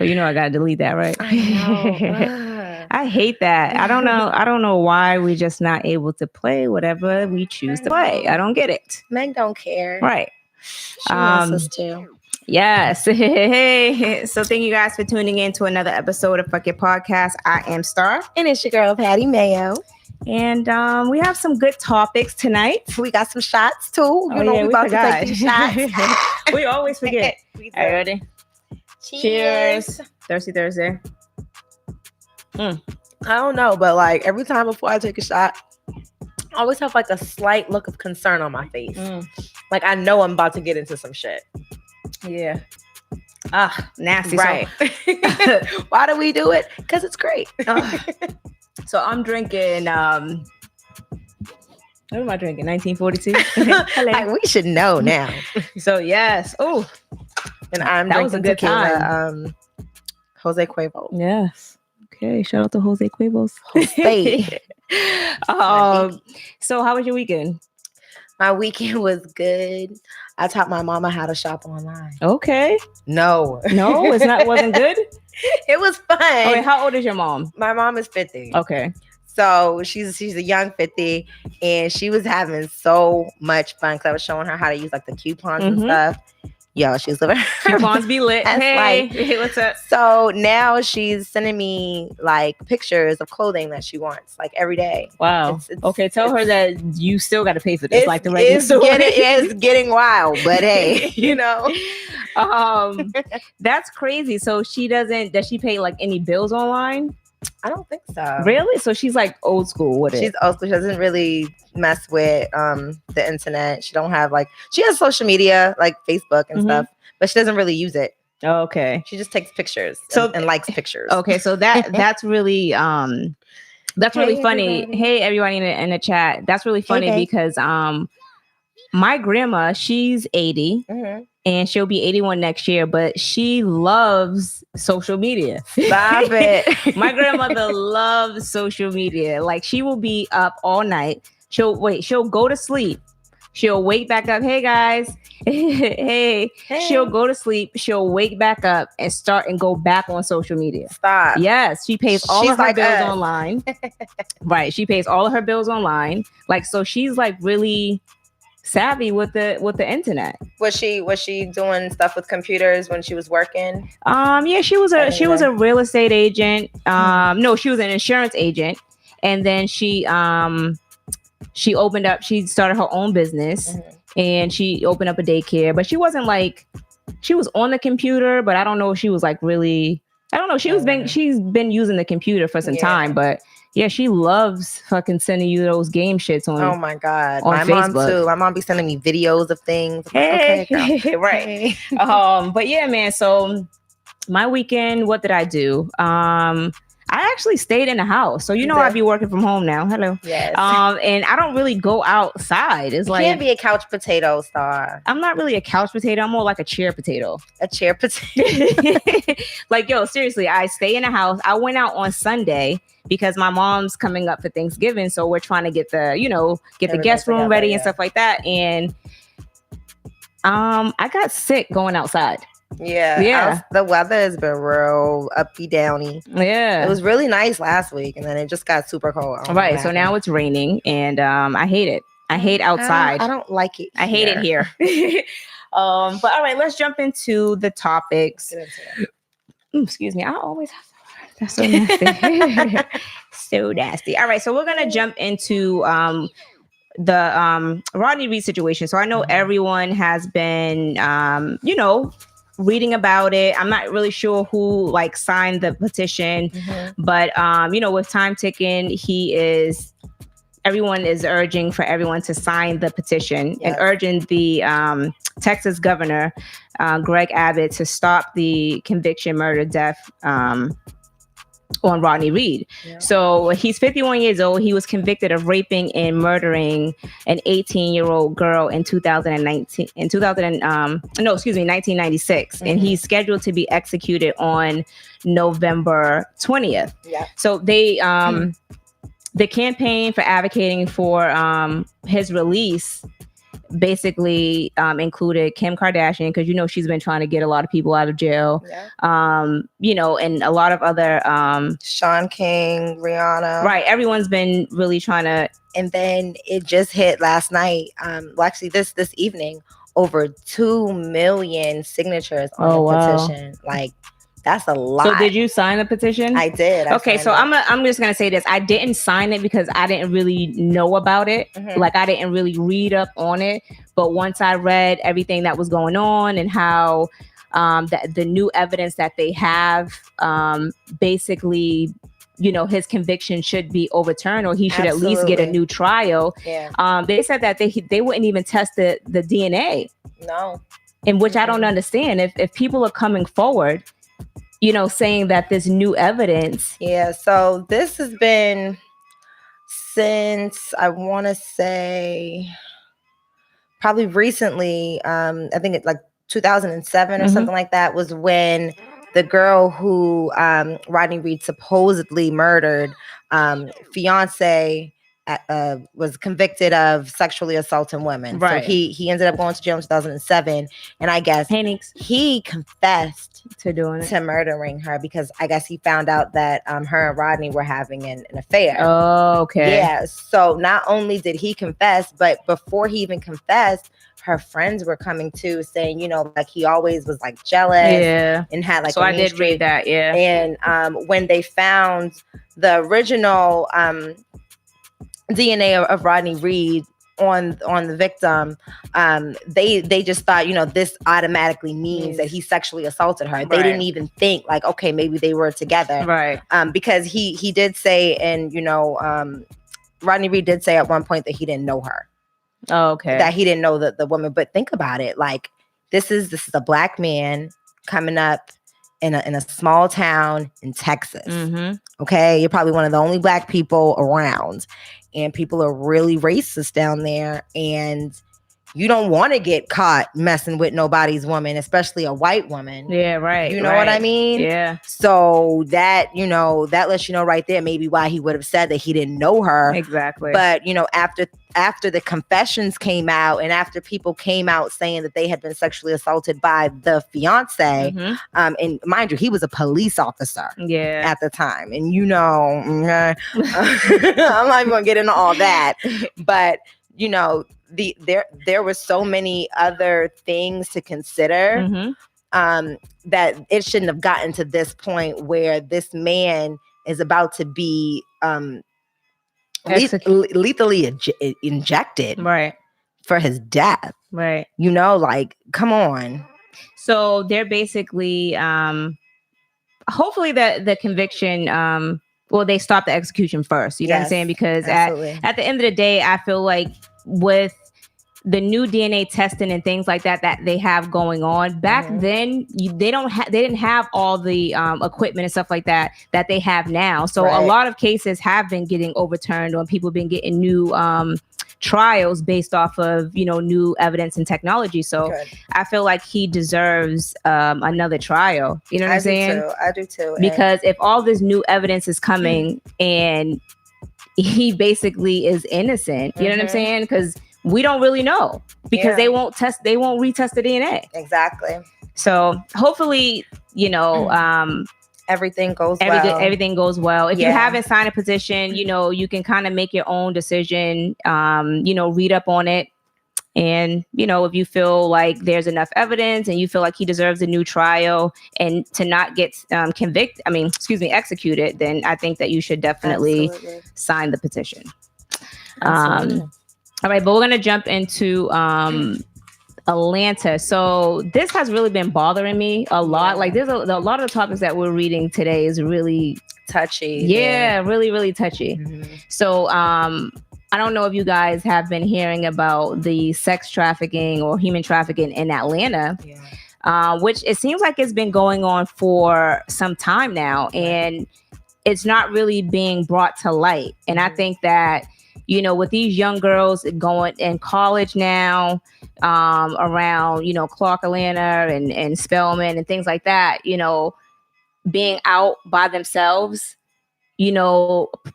So you know I gotta delete that, right? I know. I hate that. I don't know why we're just not able to play whatever we choose to play. I don't get it. Meg don't care. Right. She wants us to. Yes. Hey. So thank you guys for tuning in to another episode of Fuck It Podcast. I am Star. And it's your girl, Patty Mayo. And we have some good topics tonight. We got some shots too. We about to take these shots. We always forget. All right, ready? Cheers. Thirsty Thursday. I don't know, but like every time before I take a shot, I always have like a slight look of concern on my face. Like I know I'm about to get into some shit. Yeah. Nasty. Right. So, why do we do it? Because it's great. So I'm drinking, what am I drinking? 1942? Like, we should know now. So yes. Oh, and I'm that was a good tequila, time. Jose Cuervo. Yes. Okay. Shout out to Jose Cuervos. Jose. So how was your weekend? My weekend was good. I taught my mama how to shop online. Okay. No, wasn't good. It was fun. Oh, wait, how old is your mom? My mom is 50. Okay. So she's a young 50, and she was having so much fun because I was showing her how to use like the coupons and stuff. Yo, she was living. Coupons be lit. Hey, what's up? So now she's sending me like pictures of clothing that she wants like every day. Wow. Okay, tell her that you still got to pay for this, like the regular store. It's getting wild, but hey, you know. That's crazy. So does she pay like any bills online? I don't think so. Really? So she's like old school with it. She's old school. She doesn't really mess with the internet. She don't have she has social media like Facebook and stuff, but she doesn't really use it. Okay. She just takes pictures and likes pictures. Okay, so that's really really funny. Everybody. Hey everybody in the chat. That's really funny because my grandma, she's 80. And she'll be 81 next year, but she loves social media. Stop it. My grandmother loves social media. Like she will be up all night. She'll go to sleep. She'll wake back up. Hey guys. hey. She'll go to sleep. She'll wake back up and start and go back on social media. Stop. Yes. She pays all of her bills online. Right. She pays all of her bills online. Like, so she's like really savvy with the internet. Was she doing stuff with computers when she was working? Yeah, she was a real estate agent. No, she was an insurance agent, and then she started her own business, and she opened up a daycare. But she wasn't like, she was on the computer, but I don't know if she was like really, I don't know. She's been using the computer for some time, but yeah, she loves fucking sending you those game shits on. Oh my God. On my Facebook. Mom too. My mom be sending me videos of things. Hey. Okay, girl. Right. But yeah, man. So my weekend, what did I do? I actually stayed in the house. So, I'd be working from home now. Hello. Yes. And I don't really go outside. It's like, you can't be a couch potato, Star. I'm not really a couch potato. I'm more like a chair potato. A chair potato. Like, yo, seriously, I stay in the house. I went out on Sunday because my mom's coming up for Thanksgiving. So we're trying to get the guest room ready and stuff like that. And I got sick going outside. Yeah. The weather has been real uppy downy. Yeah. It was really nice last week, and then it just got super cold. Right. So now it's raining, and I hate it. I hate outside. I don't like it. I hate it here. But all right, let's jump into the topics. Excuse me. I always have to. That's so nasty. So nasty. All right. So we're going to jump into the Rodney Reed situation. So I know everyone has been, reading about it. I'm not really sure who signed the petition, but with time ticking, everyone is urging for everyone to sign the petition and urging the Texas governor, Greg Abbott, to stop the conviction, murder, death on Rodney Reed. Yeah. So he's 51 years old. He was convicted of raping and murdering an 18-year-old girl in 1996. And he's scheduled to be executed on November 20th. Yeah. So they the campaign for advocating for his release basically included Kim Kardashian, because she's been trying to get a lot of people out of jail. Yeah. And a lot of other Sean King, Rihanna. Right. Everyone's been really trying to. And then it just hit last night. Well, actually, this evening, over 2 million signatures on the petition. Like, that's a lot. So did you sign the petition? I did. Okay, so I'm just gonna say this. I didn't sign it because I didn't really know about it. Like, I didn't really read up on it. But once I read everything that was going on and how the new evidence that they have, basically, his conviction should be overturned, or he should at least get a new trial. Yeah. They said that they wouldn't even test the DNA. No. In which I don't understand. If people are coming forward, saying that there's new evidence. Yeah. So this has been since, I want to say, probably recently. I think it's like 2007 or something like that, was when the girl who Rodney Reed supposedly murdered, fiancé, was convicted of sexually assaulting women. Right. So he ended up going to jail in 2007, and I guess he confessed to murdering her, because I guess he found out that her and Rodney were having an affair. Oh, okay. Yeah. So not only did he confess, but before he even confessed, her friends were coming to, saying, like, he always was like jealous. Yeah. And had like. So I did read that. Yeah. And when they found the original DNA of Rodney Reed on the victim, they just thought, this automatically means that he sexually assaulted her. They didn't even think like, okay, maybe they were together. Right. Because he did say, and Rodney Reed did say at one point that he didn't know her. Oh, okay. That he didn't know the woman. But think about it, like, this is a black man coming up in a small town in Texas. Okay, you're probably one of the only black people around, and people are really racist down there, and you don't want to get caught messing with nobody's woman, especially a white woman. Yeah, right. You know what I mean? Yeah. So that, that lets you know right there maybe why he would have said that he didn't know her. Exactly. But, after the confessions came out, and after people came out saying that they had been sexually assaulted by the fiancé, and mind you, he was a police officer at the time. And, I'm not even going to get into all that. But, there were so many other things to consider, that it shouldn't have gotten to this point where this man is about to be lethally injected for his death. Right. Like, come on. So they're basically hopefully the conviction, they stop the execution first. You know what I'm saying? Because at the end of the day, I feel like with the new DNA testing and things like that they have going on back then, they didn't have all the equipment and stuff like that they have now. So a lot of cases have been getting overturned, or people have been getting new trials based off of new evidence and technology. So I feel like he deserves another trial. You know what I'm saying? I do too. Because if all this new evidence is coming and he basically is innocent, you know what I'm saying? Because we don't really know, because they won't retest the DNA. Exactly. So hopefully, everything goes well. Everything goes well. If you haven't signed a petition, you can kind of make your own decision, read up on it. And, if you feel like there's enough evidence and you feel like he deserves a new trial and to not get executed, then I think that you should definitely sign the petition. All right, but we're going to jump into Atlanta. So this has really been bothering me a lot. Like, there's a lot of the topics that we're reading today is really touchy. Yeah, really, really touchy. So I don't know if you guys have been hearing about the sex trafficking or human trafficking in Atlanta, which it seems like it's been going on for some time now, and it's not really being brought to light. And I think that, with these young girls going in college now, around, Clark, Atlanta and Spelman and things like that, being out by themselves,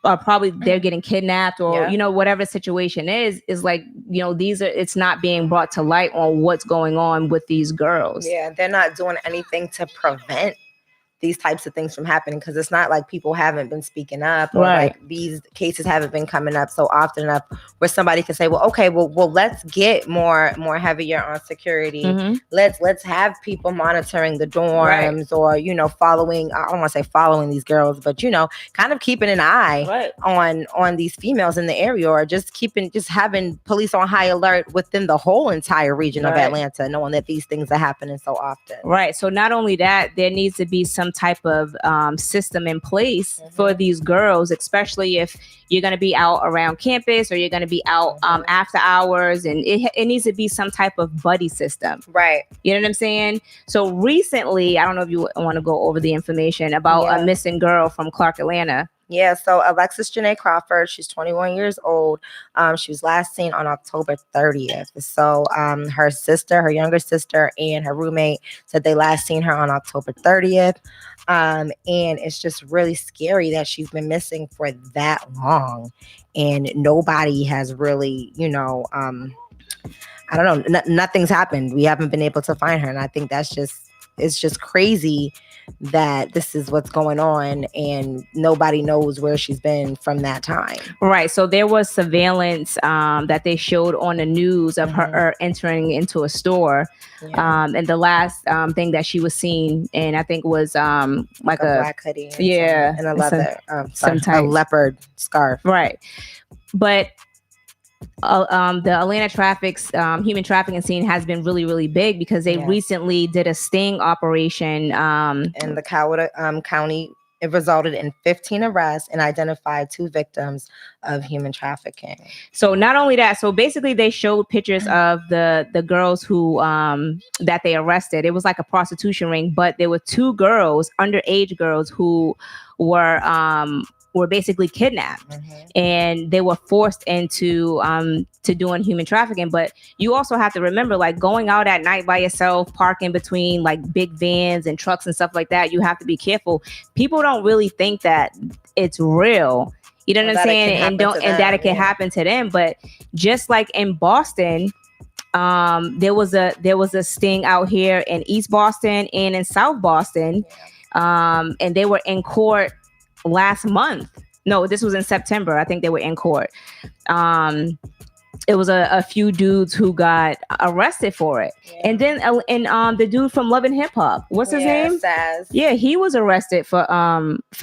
probably they're getting kidnapped or, Yeah. Whatever the situation is like, it's not being brought to light on what's going on with these girls. Yeah, they're not doing anything to prevent these types of things from happening, because it's not like people haven't been speaking up, or Right. like these cases haven't been coming up so often enough where somebody can say, well, okay, well let's get more heavier on security. Mm-hmm. Let's have people monitoring the dorms, Right. or following, I don't want to say following these girls, but kind of keeping an eye Right. on these females in the area, or just having police on high alert within the whole entire region of Right. Atlanta, knowing that these things are happening so often. Right. So not only that, there needs to be some type of system in place for these girls, especially if you're going to be out around campus or you're going to be out after hours, and it needs to be some type of buddy system. Right. You know what I'm saying? So recently, I don't know if you want to go over the information about a missing girl from Clark, Atlanta. Yeah, so Alexis Janae Crawford, she's 21 years old. She was last seen on October 30th. So her younger sister, and her roommate said they last seen her on October 30th. And it's just really scary that she's been missing for that long, and nobody has really, I don't know, nothing's happened. We haven't been able to find her, and I think it's just crazy that this is what's going on, and nobody knows where she's been from that time. Right. So there was surveillance that they showed on the news of her entering into a store. Yeah. And the last thing that she was seen in, I think, was like a black hoodie. And a leather, a leopard scarf. Right. But the Atlanta human trafficking scene has been really, really big, because they recently did a sting operation in the Coweta County. It resulted in 15 arrests and identified 2 victims of human trafficking. So not only that, so basically they showed pictures of the girls who that they arrested. It was like a prostitution ring, but there were 2 girls, underage girls, who were basically kidnapped, and they were forced into to doing human trafficking. But you also have to remember, like, going out at night by yourself, parking between like big vans and trucks and stuff like that, you have to be careful. People don't really think that it's real, you know what I'm saying, and that it can happen to them. But just like in Boston, there was a sting out here in East Boston and in South Boston, and they were in court last month. No, this was in September. I think they were in court. It was a few dudes who got arrested for it. And then the dude from Love and Hip Hop, what's his name? Saz. Yeah, he was arrested for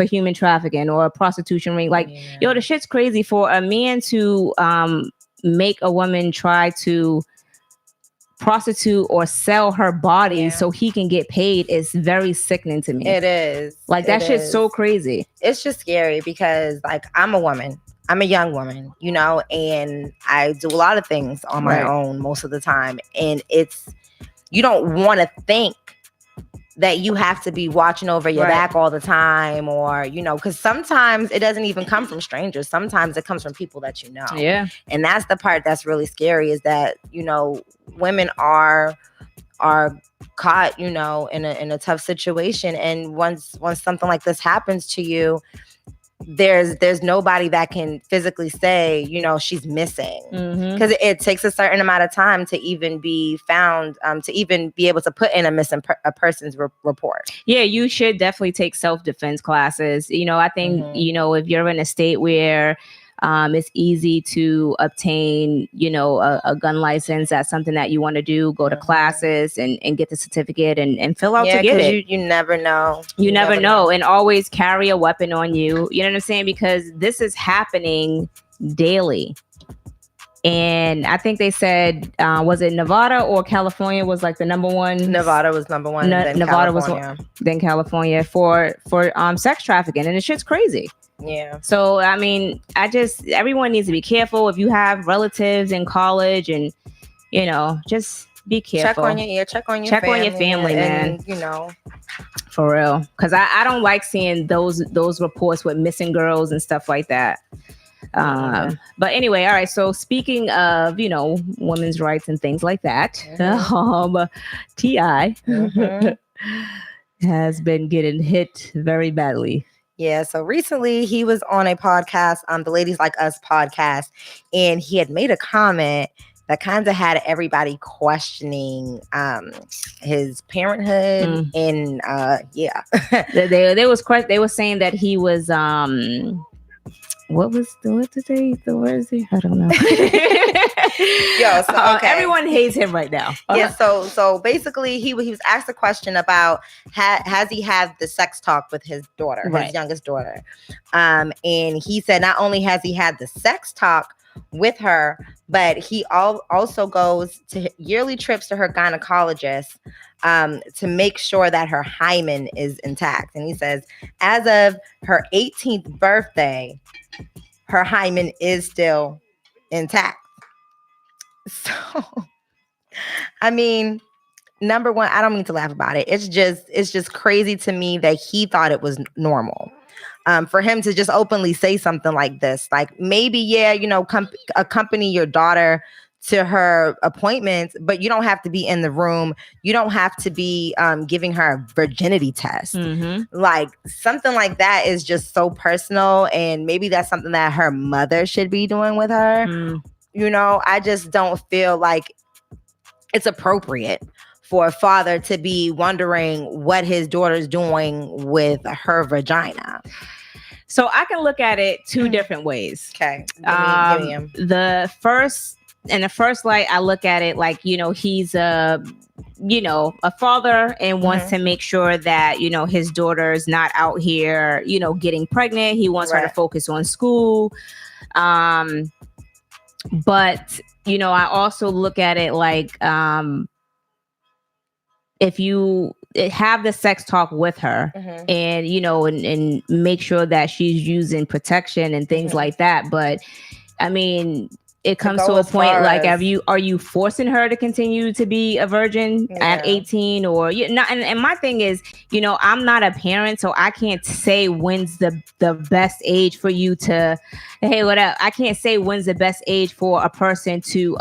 human trafficking or a prostitution ring. Like, the shit's crazy. For a man to make a woman try to prostitute or sell her body so he can get paid is very sickening to me. It is. Like, that shit's so crazy. It's just scary, because like, I'm a woman. I'm a young woman, and I do a lot of things on my own most of the time. And you don't want to think that you have to be watching over your back all the time, or, because sometimes it doesn't even come from strangers. Sometimes it comes from people that you know. Yeah. And that's the part that's really scary, is that, women are caught, in a tough situation. And once something like this happens to you, there's nobody that can physically say, she's missing, because it takes a certain amount of time to even be found, to even be able to put in a missing person's report. Yeah, you should definitely take self-defense classes. I think, if you're in a state where it's easy to obtain, a gun license, that's something that you want to do, go to classes and get the certificate and fill out to get it. You never know. You never know. And always carry a weapon on you. You know what I'm saying? Because this is happening daily. And I think they said, was it Nevada or California was like the number one? Nevada was number one. Nevada was then California for sex trafficking. And the shit's crazy. Yeah. So, I mean, everyone needs to be careful. If you have relatives in college, and, just be careful. Check on your family, man. For real. Because I don't like seeing those reports with missing girls and stuff like that. But anyway, all right. So speaking of, women's rights and things like that, T.I. has been getting hit very badly. Yeah, so recently he was on a podcast, the Ladies Like Us podcast, and he had made a comment that kind of had everybody questioning his parenthood, and yeah. they were saying that he was what did the word is he? I don't know. Yo, so okay. Everyone hates him right now. Yeah, so basically he was asked a question about has he had the sex talk with his daughter, his youngest daughter, and he said not only has he had the sex talk with her, but he also goes to yearly trips to her gynecologist to make sure that her hymen is intact. And he says as of her 18th birthday, her hymen is still intact. So, I mean, number one, I don't mean to laugh about it. It's just crazy to me that he thought it was normal. For him to just openly say something like this, like maybe, yeah, you know, accompany your daughter to her appointments, but you don't have to be in the room. You don't have to be giving her a virginity test. Like something like that is just so personal. And maybe that's something that her mother should be doing with her. You know, I just don't feel like it's appropriate for a father to be wondering what his daughter's doing with her vagina. So I can look at it two different ways. Okay. Give me him. In the first light, I look at it like, you know, he's a father and wants to make sure that, you know, his daughter's not out here, you know, getting pregnant. He wants her to focus on school. But, you know, I also look at it like, if you have the sex talk with her and, you know, and make sure that she's using protection and things like that. But I mean, it comes to a point like, are you forcing her to continue to be a virgin at 18 or not? And my thing is, you know, I'm not a parent, so I can't say when's the best age for you to, hey, what up? I can't say when's the best age for a person to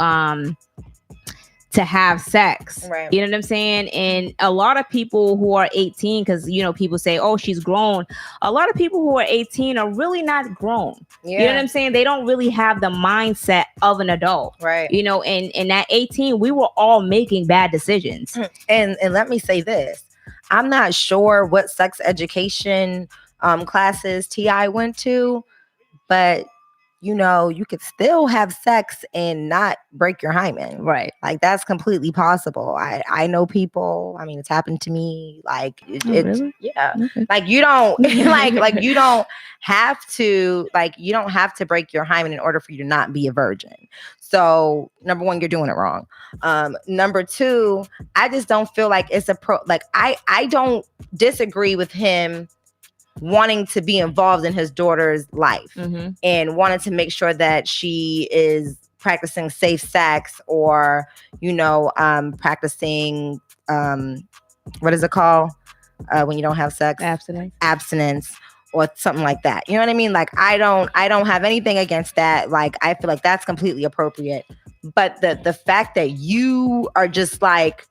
have sex. Right. You know what I'm saying? And a lot of people who are 18, because, you know, people say, oh, she's grown. A lot of people who are 18 are really not grown. Yeah. You know what I'm saying? They don't really have the mindset of an adult. Right. You know, and at 18, we were all making bad decisions. And let me say this. I'm not sure what sex education classes T.I. went to, but you know, you could still have sex and not break your hymen. Right. Like that's completely possible. I know people, I mean, it's happened to me. Like really? Yeah. Okay. Like you don't like you don't have to break your hymen in order for you to not be a virgin. So number one, you're doing it wrong. Number two, I just don't feel like it's I don't disagree with him wanting to be involved in his daughter's life and wanted to make sure that she is practicing safe sex or, you know, practicing, what is it called? When you don't have sex? Abstinence or something like that. You know what I mean? Like, I don't have anything against that. Like, I feel like that's completely appropriate. But the fact that you are just like,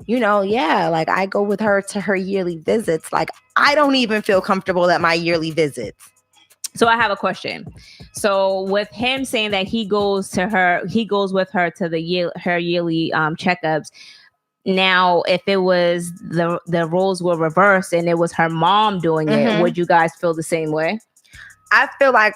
you know, yeah, like I go with her to her yearly visits. Like, I don't even feel comfortable at my yearly visits. So I have a question. So with him saying that he goes with her to her yearly checkups. Now, if it was the roles were reversed and it was her mom doing it, would you guys feel the same way? I feel like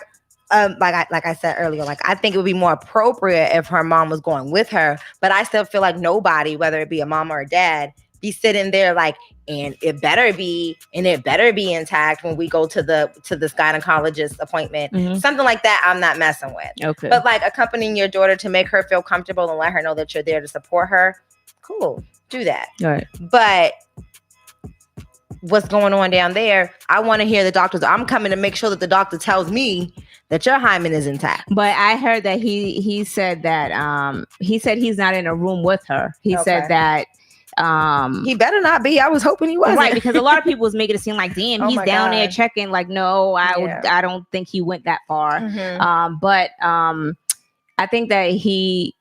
I said earlier, like I think it would be more appropriate if her mom was going with her, but I still feel like nobody, whether it be a mom or a dad, be sitting there like, and it better be intact when we go to this gynecologist appointment. Something like that I'm not messing with. Okay. But like accompanying your daughter to make her feel comfortable and let her know that you're there to support her, cool, do that. All right. But what's going on down there, I want to hear the doctors. I'm coming to make sure that the doctor tells me that your hymen is intact. But I heard that he said that he said he's not in a room with her. He said that he better not be. I was hoping he wasn't. Right, because a lot of people was making it seem like, damn, he's down there checking. Like, no, I don't think he went that far. I think that he,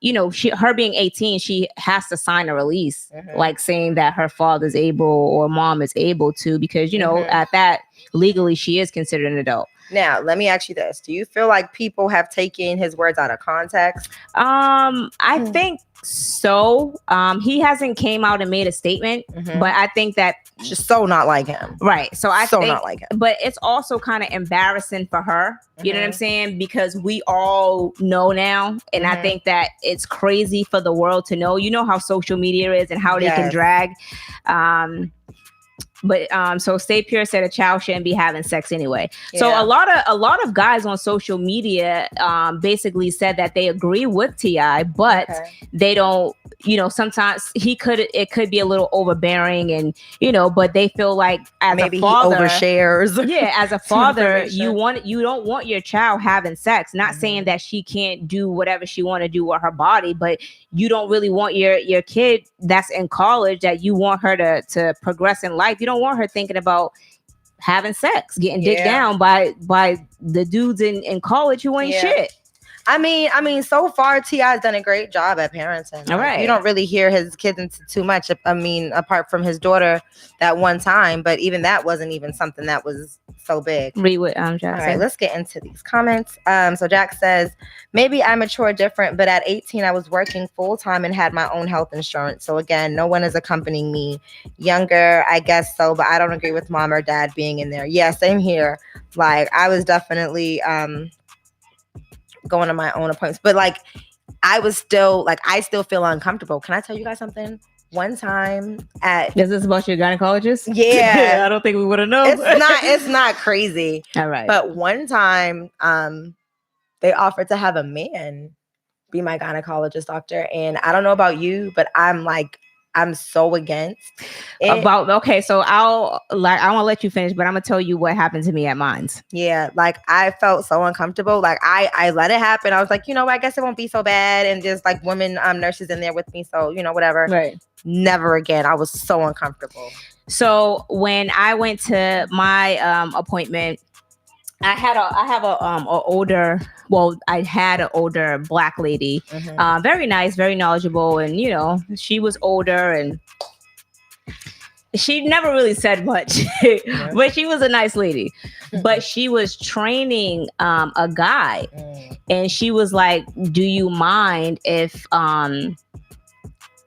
her being 18, she has to sign a release, like saying that her father's able or mom is able to, because, at that legally, she is considered an adult. Now, let me ask you this. Do you feel like people have taken his words out of context? I think so. He hasn't came out and made a statement, but I think that it's just so not like him. Right. So I think, not like him. But it's also kind of embarrassing for her. You know what I'm saying? Because we all know now. And I think that it's crazy for the world to know. You know how social media is and how they can drag. But so Stay Pure said a child shouldn't be having sex anyway. Yeah. So a lot of guys on social media basically said that they agree with T.I., but they don't. Sometimes it could be a little overbearing, and but they feel like as maybe a father, he overshares. Yeah, as a father, you don't want your child having sex. Not saying that she can't do whatever she want to do with her body, but you don't really want your kid that's in college, that you want her to progress in life. You don't want her thinking about having sex, getting dicked down by the dudes in college who ain't shit. I mean, so far T.I.'s done a great job at parenting. All right. You don't really hear his kids into too much. I mean, apart from his daughter that one time, but even that wasn't even something that was so big. Read what Jack said. All right, let's get into these comments. So Jack says, maybe I mature different, but at 18 I was working full time and had my own health insurance. So again, no one is accompanying me. Younger, I guess so, but I don't agree with mom or dad being in there. Yeah, same here. Like I was definitely going to my own appointments, but like I still feel uncomfortable. Can I tell you guys something? One time is this about your gynecologist? Yeah. I don't think we would have known. It's not crazy. All right. But one time they offered to have a man be my gynecologist doctor, and I don't know about you, but I'm so against it. So I want to let you finish, but I'm gonna tell you what happened to me at Mines. Yeah, like I felt so uncomfortable. Like I let it happen. I was like, I guess it won't be so bad. And there's like women nurses in there with me, so whatever. Right. Never again. I was so uncomfortable. So when I went to my appointment, I had an older Black lady, very nice, very knowledgeable, and she was older, and she never really said much, but she was a nice lady. But she was training a guy, and she was like, "Do you mind if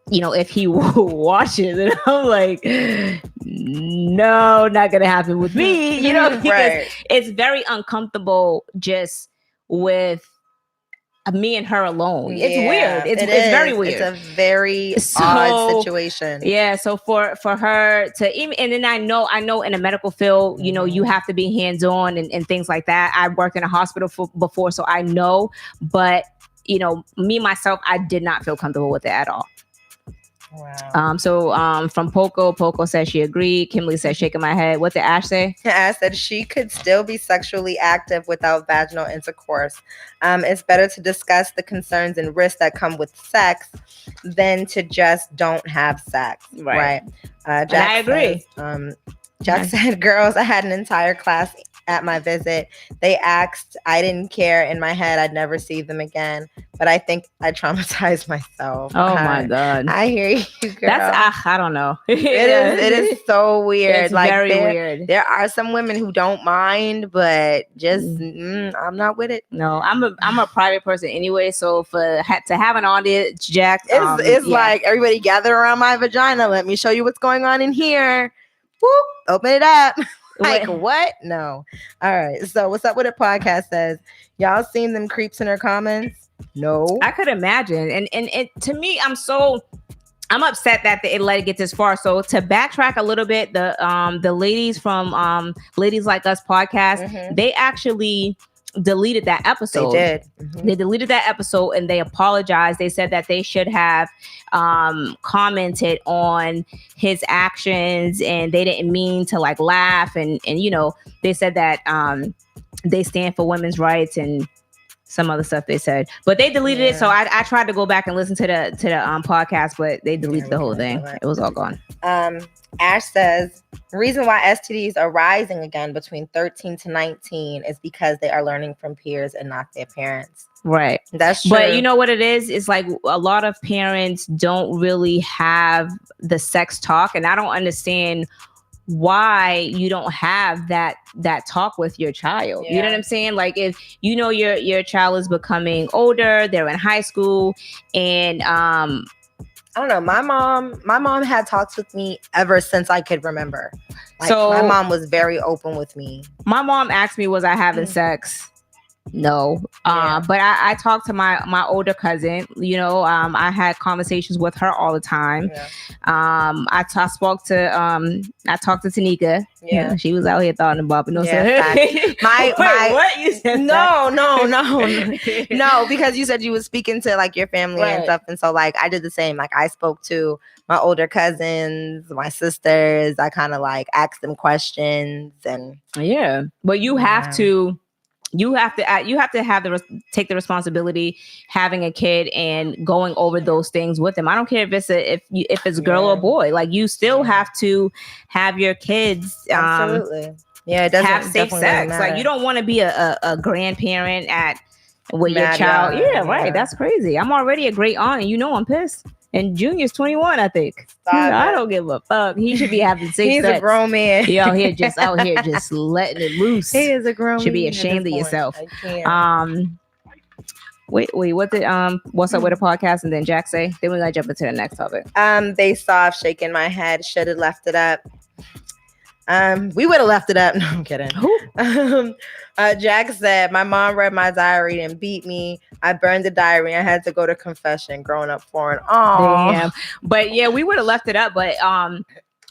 if he watches?" And I'm like, no, not gonna happen with me, because it's very uncomfortable just with me and her alone. It's weird. It's very weird. It's a very odd situation. Yeah. So for her to even, and then I know in the medical field, you have to be hands-on and things like that. I worked in a hospital before, so I know, but me myself, I did not feel comfortable with it at all. Wow. From Poco says she agreed. Kimberly says shaking my head. What did Ash say? Ash said she could still be sexually active without vaginal intercourse. It's better to discuss the concerns and risks that come with sex than to just don't have sex. Right. Jack I agree. Jack said, girls, I had an entire class at my visit. They asked, I didn't care. In my head, I'd never see them again. But I think I traumatized myself. Oh my God. I hear you, girl. That's, I don't know. It is so weird. It's very weird. There are some women who don't mind, but just, I'm not with it. No, I'm a private person anyway. So to have an audience, Jack. It's like, everybody gather around my vagina. Let me show you what's going on in here. Whoop, open it up. Like, what? No. All right. So what's up with it podcast says, y'all seen them creeps in her comments? No. I could imagine. And it, to me, I'm upset that it let it get this far. So to backtrack a little bit, the ladies from Ladies Like Us podcast, they actually deleted that episode. They did. They deleted that episode and they apologized. They said that they should have commented on his actions and they didn't mean to like laugh and they said that they stand for women's rights and some other stuff they said, but they deleted it. So I tried to go back and listen to the podcast, but they deleted the whole thing. It was all gone. Ash says, reason why STDs are rising again between 13 to 19 is because they are learning from peers and not their parents. Right. That's true. But you know what it is? It's like a lot of parents don't really have the sex talk, and I don't understand why you don't have that talk with your child. You know what I'm saying? Like, if you know your child is becoming older, they're in high school, and I don't know. My mom had talks with me ever since I could remember. Like, so my mom was very open with me. My mom asked me, was I having sex? No. But I talked to my older cousin, you know, I had conversations with her all the time. I talked to Tanika. Yeah. She was out here thoughting about, but no, what you said? No, because you said you was speaking to like your family and stuff. And so like, I did the same. Like, I spoke to my older cousins, my sisters. I kind of like asked them questions and but you have to take the responsibility having a kid and going over those things with them. I don't care if it's a girl or boy. Like, you still have to have your kids absolutely. It doesn't have safe sex. Like, you don't want to be a grandparent with your child. Right. That's crazy. I'm already a great aunt, and you know I'm pissed. And Junior's 21, I think. I don't give a fuck. He should be having safe sex. He's a grown man. He out here just letting it loose. He is a grown man. Should be ashamed of yourself. Wait, what did what's up with the podcast? And then Jack say? Then we're gonna jump into the next topic. Based off shaking my head, should have left it up. We would have left it up. No, I'm kidding. Jack said, my mom read my diary and beat me. I burned the diary. I had to go to confession. Growing up foreign. Oh, damn. But yeah, we would have left it up. But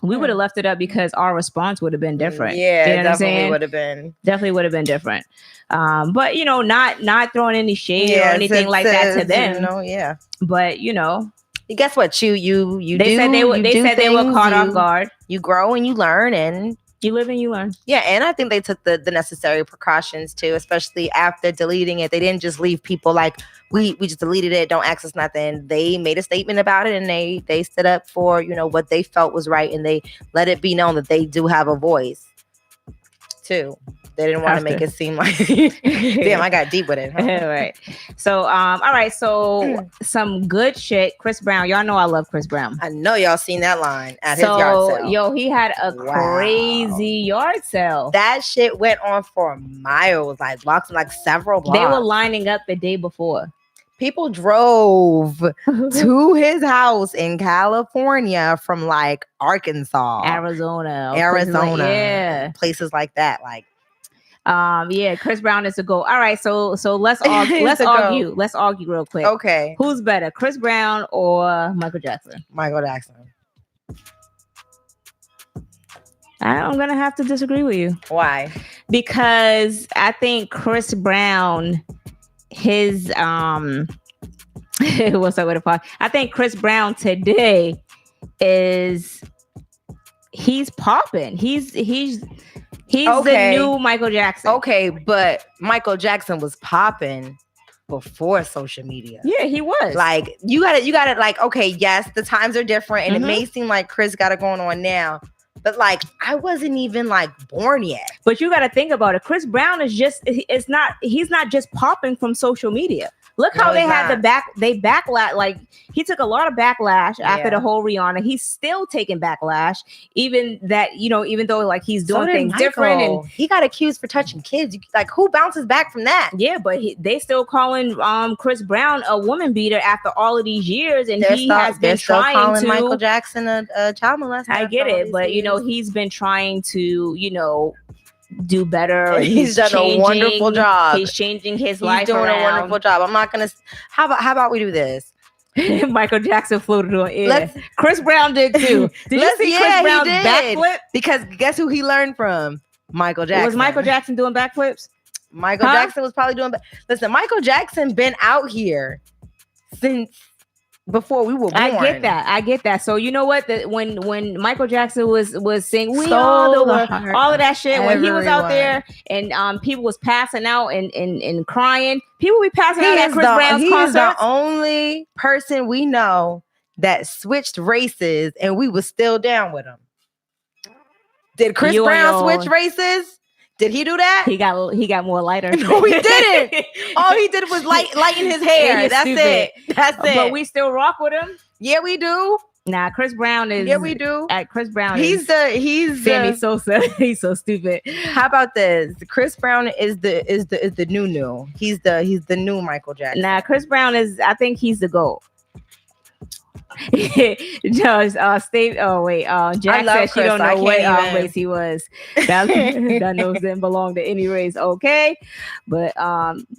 we would have left it up because our response would have been different. Yeah, you know definitely would have been. Definitely would have been different. But you know, not throwing any shade or anything like that to them. But you know. Guess what? They said they were caught off guard. You grow and you learn, and you live and you learn. Yeah, and I think they took the necessary precautions too, especially after deleting it. They didn't just leave people like we just deleted it, don't ask us nothing. They made a statement about it, and they stood up for, you know, what they felt was right, and they let it be known that they do have a voice too. They didn't want to make it seem like, damn, I got deep with it. Huh? Right. So, all right. So some good shit. Chris Brown. Y'all know I love Chris Brown. I know y'all seen that line at his yard sale. Yo, he had a crazy yard sale. That shit went on for miles, like blocks, like several blocks. They were lining up the day before. People drove to his house in California from like Arkansas, Arizona, places like that. Like, Chris Brown is a GOAT. All right, so let's argue. Let's argue real quick. Okay, who's better, Chris Brown or Michael Jackson? Michael Jackson. I'm gonna have to disagree with you. Why? Because I think Chris Brown, his what's up with the pod? I think Chris Brown today he's popping. He's the new Michael Jackson. Okay, but Michael Jackson was popping before social media. Yeah, he was. Like, you gotta like, okay, yes, the times are different, and it may seem like Chris got it going on now, but like, I wasn't even like born yet. But you gotta think about it. Chris Brown he's not just popping from social media. Look how they had backlash. Like, he took a lot of backlash after the whole Rihanna. He's still taking backlash, even though like he's doing things different. And he got accused for touching kids. Like, who bounces back from that? Yeah, but they still calling Chris Brown a woman beater after all of these years, and he has been trying to. Michael Jackson a child molester. I get it, but he's been trying to do better. He's done a wonderful job. He's changing his life. He's doing a wonderful job. I'm not gonna. How about we do this? Michael Jackson floated on air. Chris Brown did too. Did you see Chris Brown's backflip? Because guess who he learned from? Michael Jackson. Was Michael Jackson doing backflips? Michael Jackson was probably doing. Listen, Michael Jackson been out here since before we were born. I get that. So you know what? When Michael Jackson was saying we all of that shit, when he was out there and people was passing out and crying, people be passing out at Chris Brown's concerts. He is the only person we know that switched races and we was still down with him. Did Chris Brown switch races? Did he do that? He got more lighter. No, he didn't. All he did was lighten his hair. That's it. But we still rock with him. Yeah, we do. Nah, Chris Brown is. Yeah, we do. Chris Brown. He's Sammy Sosa. He's so stupid. How about this? Chris Brown is the new. He's the new Michael Jackson. Nah, Chris Brown is. I think he's the GOAT. Jack said she don't know what race he was. That nose didn't belong to any race. Okay, but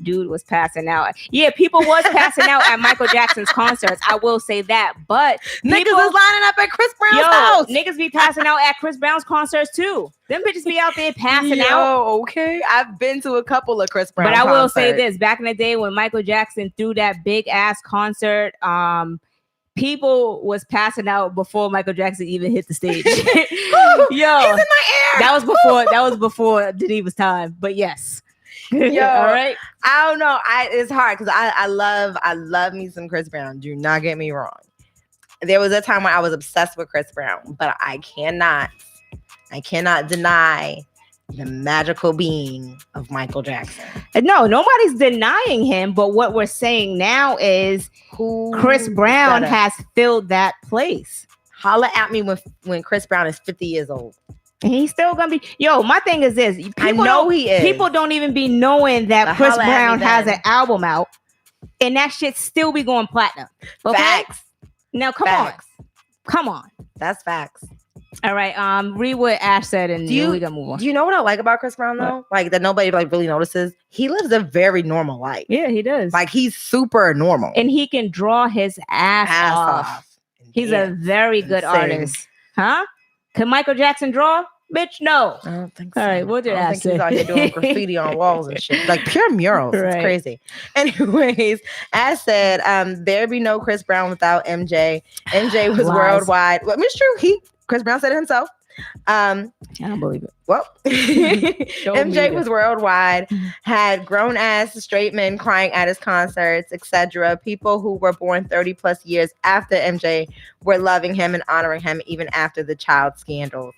dude was passing out. Yeah, people was passing out at Michael Jackson's concerts. I will say that, but niggas was lining up at Chris Brown's house. Niggas be passing out at Chris Brown's concerts too. Them bitches be out there passing out. Okay, I've been to a couple of Chris Brown. But I will concerts. say this: back in the day when Michael Jackson threw that big ass concert, people was passing out before Michael Jackson even hit the stage. Yo, he's in my ear. That was before Diva's time. But yes. Yo, all right. I don't know. It's hard because I love me some Chris Brown. Do not get me wrong. There was a time when I was obsessed with Chris Brown, but I cannot deny the magical being of Michael Jackson. No, nobody's denying him, but what we're saying now is Chris Brown has filled that place. Holla at me when Chris Brown is 50 years old. And he's still gonna be. Yo, my thing is this. I know he is. People don't even be knowing that Chris Brown has an album out, and that shit still be going platinum. Okay? Facts. Now come on. That's facts. All right, read what Ash said, and we gonna move on. Do you know what I like about Chris Brown though? Like that nobody really notices. He lives a very normal life. Yeah, he does. Like he's super normal, and he can draw his ass off. He's a very good artist, huh? Can Michael Jackson draw? Bitch, no. I don't think so. All right, what did I say? He's out here doing graffiti on walls and shit, like pure murals. Right. It's crazy. Anyways, as said, there be no Chris Brown without MJ. MJ was worldwide. Well, I mean, it's true. Chris Brown said it himself. I don't believe it. Well, MJ was worldwide, had grown ass straight men crying at his concerts, etc. People who were born 30 plus years after MJ were loving him and honoring him even after the child scandals.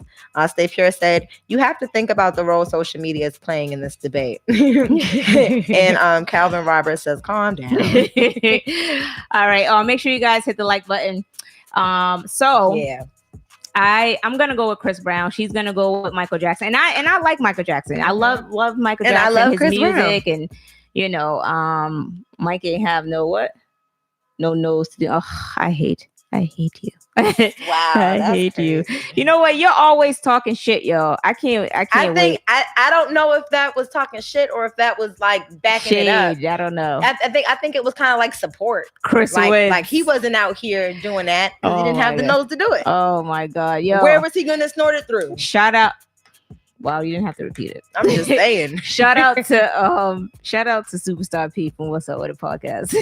Stay Pure said, you have to think about the role social media is playing in this debate. And Calvin Roberts says, calm down. All right. Make sure you guys hit the like button. Yeah. I'm gonna go with Chris Brown. She's gonna go with Michael Jackson, and I like Michael Jackson. I love Michael Jackson. I love his Chris music, Brown. And Mike ain't have no nose to do. Oh, I hate you. Wow, I hate you. You know what? You're always talking shit, yo. I can't wait. I don't know if that was talking shit or if that was like backing it up. I don't know. I think it was kind of like support. Chris like he wasn't out here doing that because he didn't have the nose to do it. Oh my God, yo. Where was he gonna snort it through? Shout out. Wow, you didn't have to repeat it. I'm just saying. Shout out to Superstar P from What's Up With It podcast.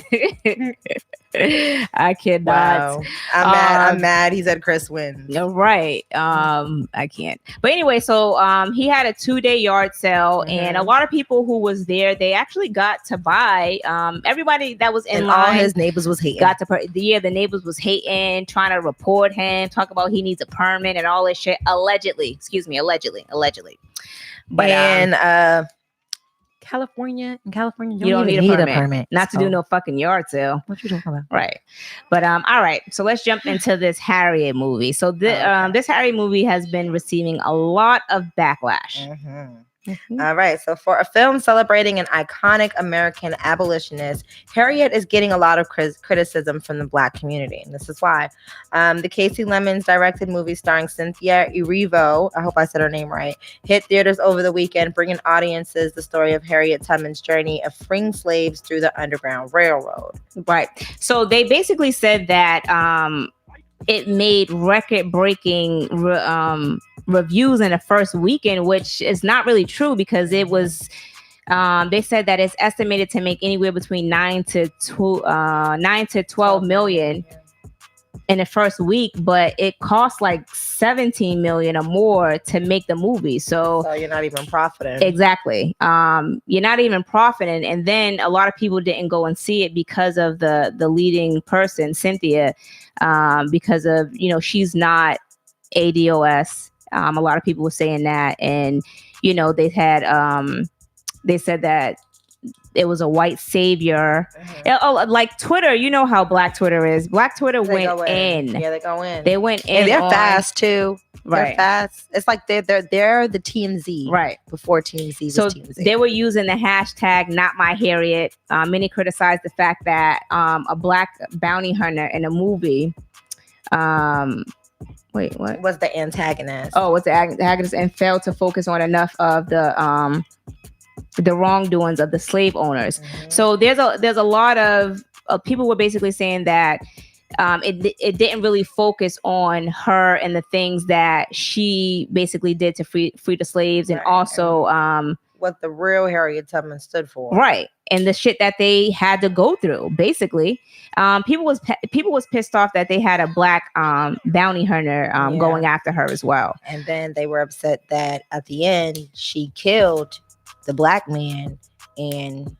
I cannot. Wow. I'm mad. He said Chris wins. No, right. I can't. But anyway, so he had a 2-day yard sale, and a lot of people who was there, they actually got to buy. Everybody that was in line, all his neighbors was hating. The neighbors was hating, trying to report him, talk about he needs a permit and all this shit. Allegedly. But California, you don't need a permit. Not to do no fucking yard sale. What you talking about? Right. But all right. So let's jump into this Harriet movie. So this Harriet movie has been receiving a lot of backlash. All right. So for a film celebrating an iconic American abolitionist, Harriet is getting a lot of criticism from the Black community. And this is why. The Casey Lemons directed movie starring Cynthia Erivo, I hope I said her name right, hit theaters over the weekend, bringing audiences the story of Harriet Tubman's journey of freeing slaves through the Underground Railroad. Right. So they basically said that it made record-breaking reviews in the first weekend, which is not really true because it was They said that it's estimated to make anywhere between 9 to 12 million in the first week, but it costs like 17 million or more to make the movie. So you're not even profiting. Exactly. You're not even profiting. And then a lot of people didn't go and see it because of the leading person, Cynthia, because of, she's not ADOS. A lot of people were saying that. And, they said that it was a white savior. Oh, like Twitter, you know how Black Twitter is. Black Twitter went in. Yeah, they go in. They went in. And they're fast too. Right. They're fast. It's like they're the Team Z. Right. Before Team Z was Team Z. They were using the hashtag Not My Harriet. Many criticized the fact that a black bounty hunter in a movie wait, what? Was the antagonist. Oh, was the antagonist and failed to focus on enough of the wrongdoings of the slave owners. So there's a lot of people were basically saying that it didn't really focus on her and the things that she basically did to free the slaves, and also what the real Harriet Tubman stood for. Right. And the shit that they had to go through, basically. People was pissed off that they had a black bounty hunter going after her as well. And then they were upset that at the end she killed the black man and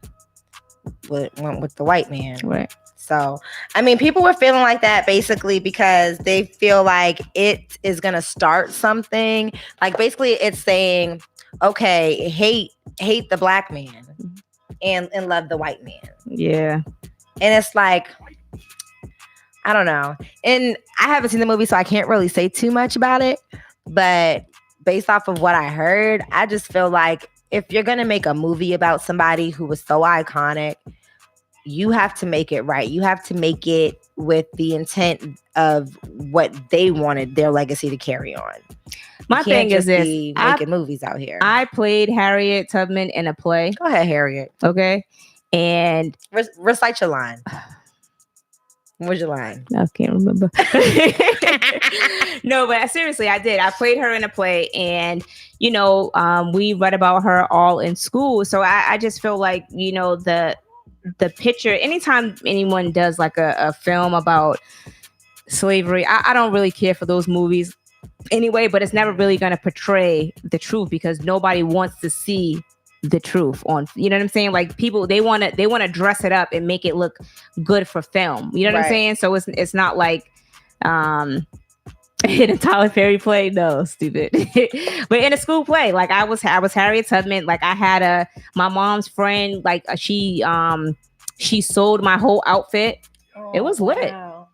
went with the white man. Right. So, I mean, people were feeling like that basically because they feel like it is going to start something. Like basically it's saying, okay, hate the black man and love the white man. Yeah. And it's like, I don't know. And I haven't seen the movie, so I can't really say too much about it. But based off of what I heard, I just feel like if you're going to make a movie about somebody who was so iconic, you have to make it right. You have to make it with the intent of what they wanted their legacy to carry on. My thing is this: making movies out here. I played Harriet Tubman in a play. Go ahead, Harriet. Okay, and recite your line. What's your line? I can't remember. No, but seriously, I did. I played her in a play, and we read about her all in school. So I just feel like the picture. Anytime anyone does like a film about slavery, I don't really care for those movies anyway. But it's never really going to portray the truth because nobody wants to see the truth on. You know what I'm saying? Like people, they want to dress it up and make it look good for film. You know what I'm saying? So it's not like in a Tyler Perry play. No, stupid. But in a school play, like I was Harriet Tubman. Like I had my mom's friend. Like she sold my whole outfit. It was lit. Wow.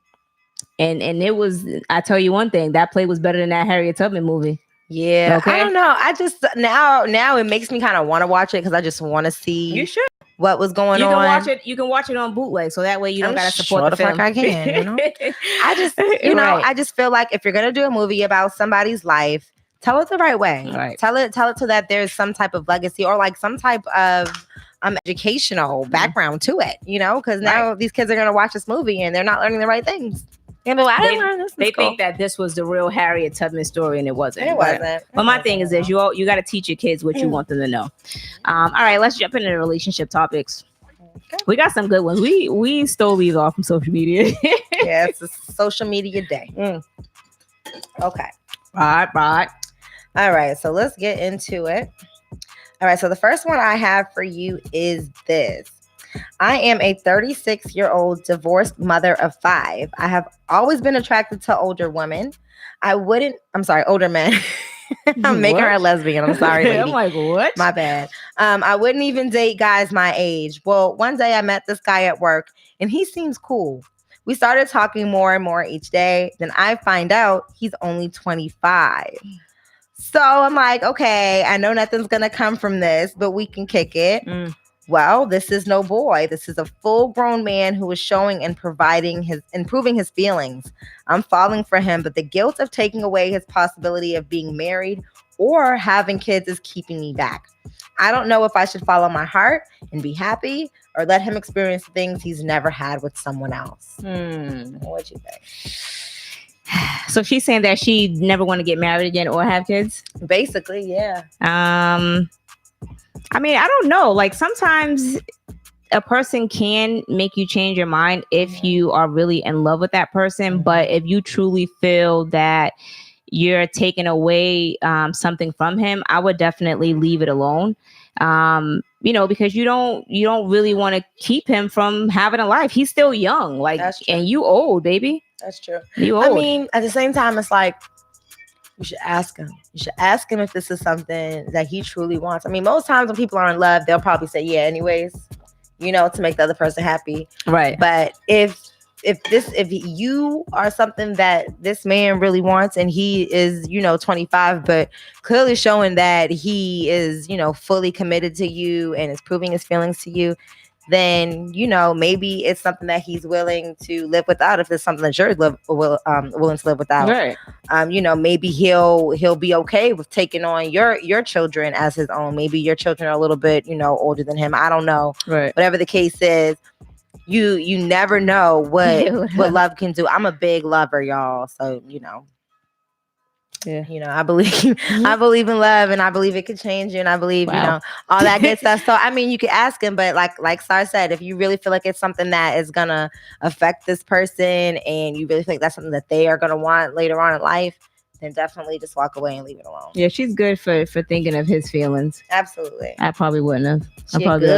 And it was. I tell you one thing, that play was better than that Harriet Tubman movie. Yeah, okay? I don't know. I just now it makes me kind of want to watch it because I just want to see. You should. What was going on? You can watch it on bootleg, so that way you don't gotta support the film. I can. I just I just feel like if you're gonna do a movie about somebody's life, tell it the right way. Right. Tell it so that there's some type of legacy or like some type of educational background to it. Because now these kids are gonna watch this movie and they're not learning the right things. I didn't learn this. They think that this was the real Harriet Tubman story, and it wasn't. It wasn't. But my thing is this: you got to teach your kids what you want them to know. All right, let's jump into the relationship topics. Okay. We got some good ones. We stole these off from social media. Yeah, it's a social media day. Okay. Right. All right, so let's get into it. All right, so the first one I have for you is this. I am a 36-year-old divorced mother of 5. I have always been attracted to older women. Older men. I'm making her a lesbian. I'm sorry, lady. I'm like, what? My bad. I wouldn't even date guys my age. Well, one day I met this guy at work and he seems cool. We started talking more and more each day. Then I find out he's only 25. So I'm like, okay, I know nothing's going to come from this, but we can kick it. Well, this is no boy. This is a full-grown man who is showing and improving his feelings. I'm falling for him, but the guilt of taking away his possibility of being married or having kids is keeping me back. I don't know if I should follow my heart and be happy or let him experience things he's never had with someone else. What you think? So she's saying that she never want to get married again or have kids? Basically, yeah. I mean, I don't know. Like sometimes a person can make you change your mind if you are really in love with that person. But if you truly feel that you're taking away something from him, I would definitely leave it alone. Because you don't really want to keep him from having a life. He's still young, like, and you old, baby. That's true. You old. I mean, at the same time, it's like, you should ask him. You should ask him if this is something that he truly wants. I mean, most times when people are in love, they'll probably say, yeah, anyways, to make the other person happy. Right. But if you are something that this man really wants, and he is, 25, but clearly showing that he is, fully committed to you and is proving his feelings to you, then, maybe it's something that he's willing to live without. If it's something that you're willing to live without, right. Maybe he'll be okay with taking on your children as his own. Maybe your children are a little bit, older than him. I don't know. Right. Whatever the case is, you never know what love can do. I'm a big lover, y'all. So, yeah. I believe in love, and I believe it could change you, and I believe, all that good stuff. So, I mean, you could ask him, but like Star said, if you really feel like it's something that is gonna affect this person, and you really think that's something that they are gonna want later on in life, then definitely just walk away and leave it alone. Yeah, she's good for thinking of his feelings. Absolutely. I probably wouldn't have. I probably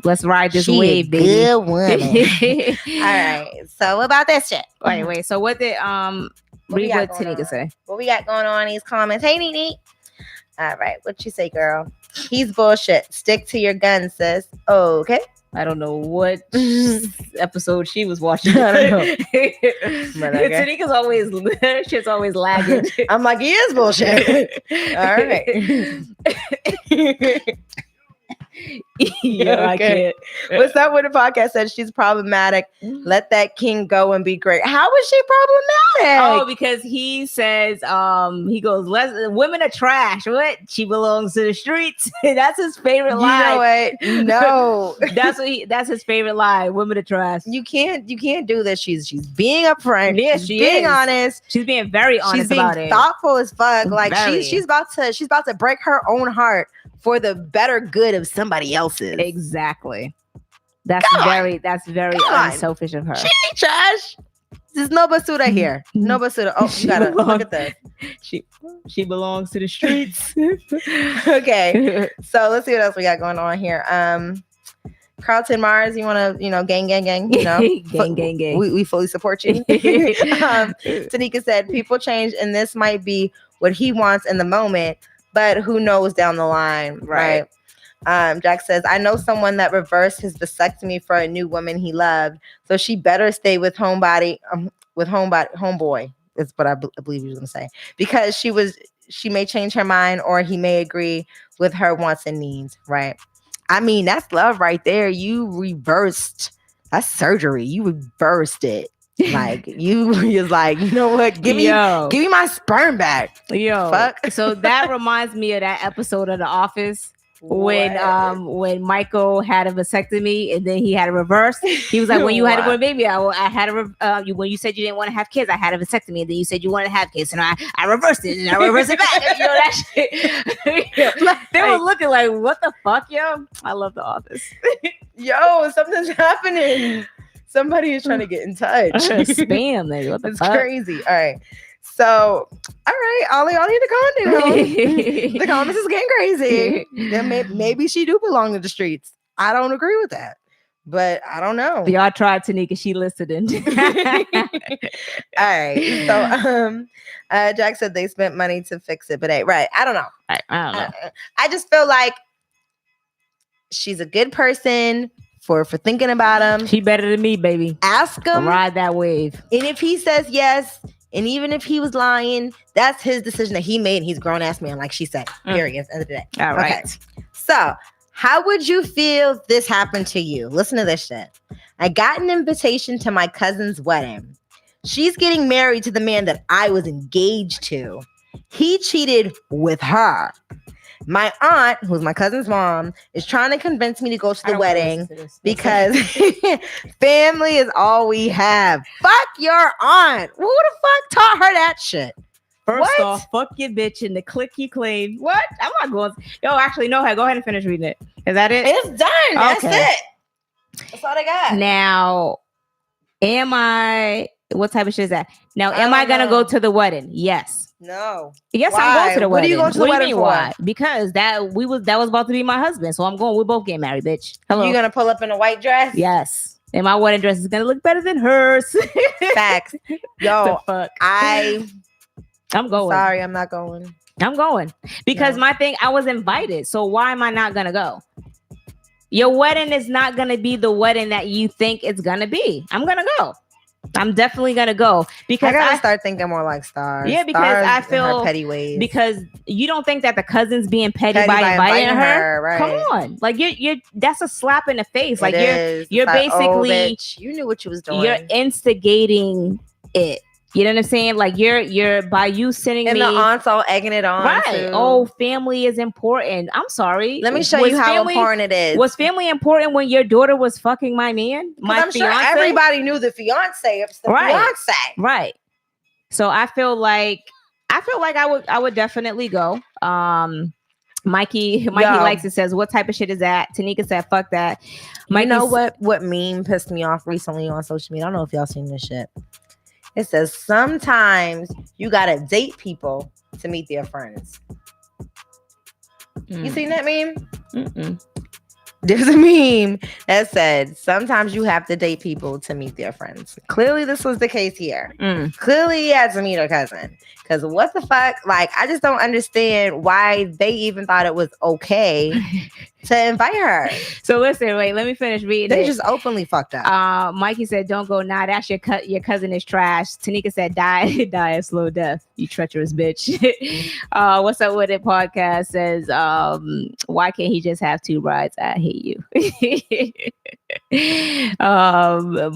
let's ride this wave, baby. Good woman. All right. So what about that shit? Wait. So what did read what Tanika say? What we got going on in these comments? Hey, Nene. All right. What you say, girl? He's bullshit. Stick to your guns, sis. Okay. I don't know what episode she was watching. I don't know. Tanika's always, shit's always lagging. I'm like, he is bullshit. All right. Yeah, I can't. What's up with the podcast said she's problematic? Let that king go and be great. How is she problematic? Oh, because he says, he goes, women are trash. What? She belongs to the streets. That's his favorite line. You know what? No. That's his favorite line. Women are trash. You can't do this. She's being upfront. Yeah, she's being honest. She's being very honest about it. She's being thoughtful as fuck. Like she's about to break her own heart for the better good of somebody else's. Exactly. That's very unselfish of her. She ain't trash. There's no basura here. No basura. Oh, you gotta look at this. She belongs to the streets. Okay. So let's see what else we got going on here. Carlton Mars, you want to, gang. Gang. We fully support you. Tanika said, people change, and this might be what he wants in the moment, but who knows down the line, right? Jack says, I know someone that reversed his vasectomy for a new woman he loved, so she better stay with homeboy. Is what I believe he was going to say, because she may change her mind, or he may agree with her wants and needs, right? I mean, that's love right there. You reversed. That's surgery. You reversed it. Like you was like, you know what? Give me my sperm back. Fuck. So that reminds me of that episode of The Office when Michael had a vasectomy and then he had a reverse. He was like, when you had a baby, I had a when you said you didn't want to have kids, I had a vasectomy, and then you said you wanted to have kids, and I reversed it, and I reversed it back. That shit. They were looking like, what the fuck, yo? I love The Office. Yo, something's happening. Somebody is trying to get in touch. Spam, nigga. What the fuck? It's crazy. All right. So, all right, all need to calm down. The comments is getting crazy. Then maybe she do belong to the streets. I don't agree with that, but I don't know. Y'all tried Tanika. She listened. All right. So, Jack said they spent money to fix it, but hey, right. I don't know. I don't know. I just feel like she's a good person for thinking about him. She better than me, baby. Ask him. Ride that wave. And if he says yes, and even if he was lying, that's his decision that he made. And he's a grown-ass man, like she said. Period. End of the day. All right. Okay. So, how would you feel if this happened to you? Listen to this shit. I got an invitation to my cousin's wedding. She's getting married to the man that I was engaged to. He cheated with her. My aunt, who's my cousin's mom, is trying to convince me to go to the wedding because family is all we have. Fuck your aunt. Who the fuck taught her that shit? First off, fuck your bitch and the click you claim. What? I'm not going. Yo, actually, no. Go ahead and finish reading it. Is that it? It's done. That's it. That's all I got. Now, what type of shit is that? Now, am I gonna go to the wedding? Yes. No. Yes, why? I'm going to the wedding. What are you going to the wedding for? Why? Because that was about to be my husband. So I'm going. We're both getting married, bitch. Hello. You gonna pull up in a white dress? Yes. And my wedding dress is gonna look better than hers. Facts. Yo, fuck? I'm going. Sorry, I'm not going. I'm going because my thing. I was invited. So why am I not gonna go? Your wedding is not gonna be the wedding that you think it's gonna be. I'm gonna go. I'm definitely gonna go because I gotta start thinking more like Stars. Yeah, because Stars I feel her petty ways. Because you don't think that the cousin's being petty by inviting her. Right. Come on, like you're that's a slap in the face. Like you're basically you knew what you was doing. You're instigating it. You know what I'm saying? Like you're by you sending and me, the aunts all egging it on. Right. Too. Oh, family is important. I'm sorry. Let me show you how important it is. Was family important when your daughter was fucking my man? I'm sure everybody knew the fiance. It's the fiance. Right. So I feel like I would definitely go. Mikey likes it, says, what type of shit is that? Tanika said, fuck that. You know what meme pissed me off recently on social media? I don't know if y'all seen this shit. It says, sometimes you gotta date people to meet their friends. You seen that meme? Mm-mm. There's a meme that said, sometimes you have to date people to meet their friends. Clearly, this was the case here. Clearly, he had to meet her cousin. Because what the fuck? Like, I just don't understand why they even thought it was okay to invite her. So listen, wait, let me finish reading. They just openly fucked up. Mikey said, don't go, nah, that's your cousin is trash. Tanika said, die a slow death, you treacherous bitch. What's Up With It podcast says, why can't he just have two brides? I hate you.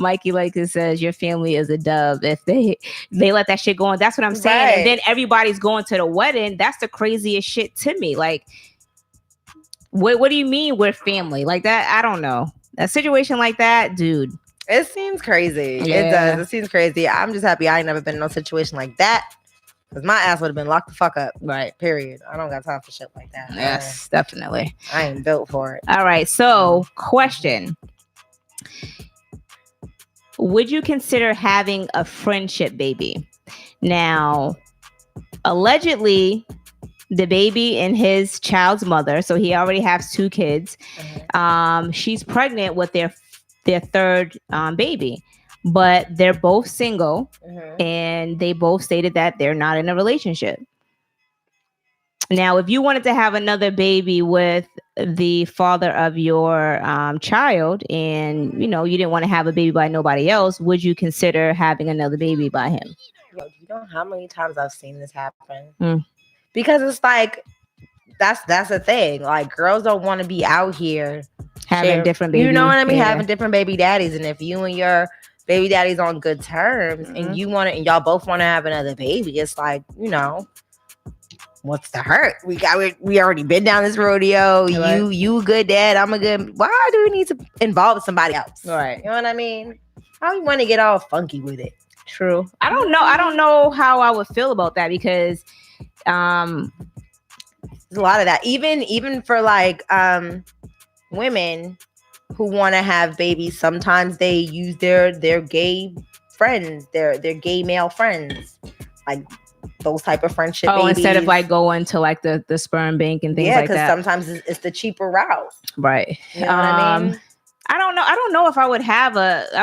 Mikey Lakers says, your family is a dub. If they let that shit go on, that's what I'm saying. Right. And then everybody's going to the wedding. That's the craziest shit to me. Like, what do you mean we're family? Like that? I don't know. A situation like that, dude. It seems crazy. Yeah. It does. It seems crazy. I'm just happy I ain't never been in no situation like that. Because my ass would have been locked the fuck up. Right. Period. I don't got time for shit like that. Yes, definitely. I ain't built for it. All right. So, question. Would you consider having a friendship baby? Now, allegedly, the baby and his child's mother, so he already has two kids. She's pregnant with their third baby, but they're both single, and they both stated that they're not in a relationship. Now, if you wanted to have another baby with the father of your child, and you didn't want to have a baby by nobody else, would you consider having another baby by him? Yo, do you know how many times I've seen this happen? Because it's like that's the thing. Like, girls don't want to be out here having different babies. You know what I mean? Yeah. Having different baby daddies, and if you and your baby daddy's on good terms, and you want to, and y'all both want to have another baby, it's like, what's the hurt? We already been down this rodeo. Right. You a good dad, I'm a good. Why do we need to involve somebody else? Right. You know what I mean? How you want to get all funky with it? True. I don't know how I would feel about that, because there's a lot of that. Even for like women who want to have babies, sometimes they use their gay friends, their gay male friends, like those type of friendship babies. Instead of like going to like the sperm bank and things like that. Yeah, because sometimes it's the cheaper route. Right. You know what I mean? I don't know if I would have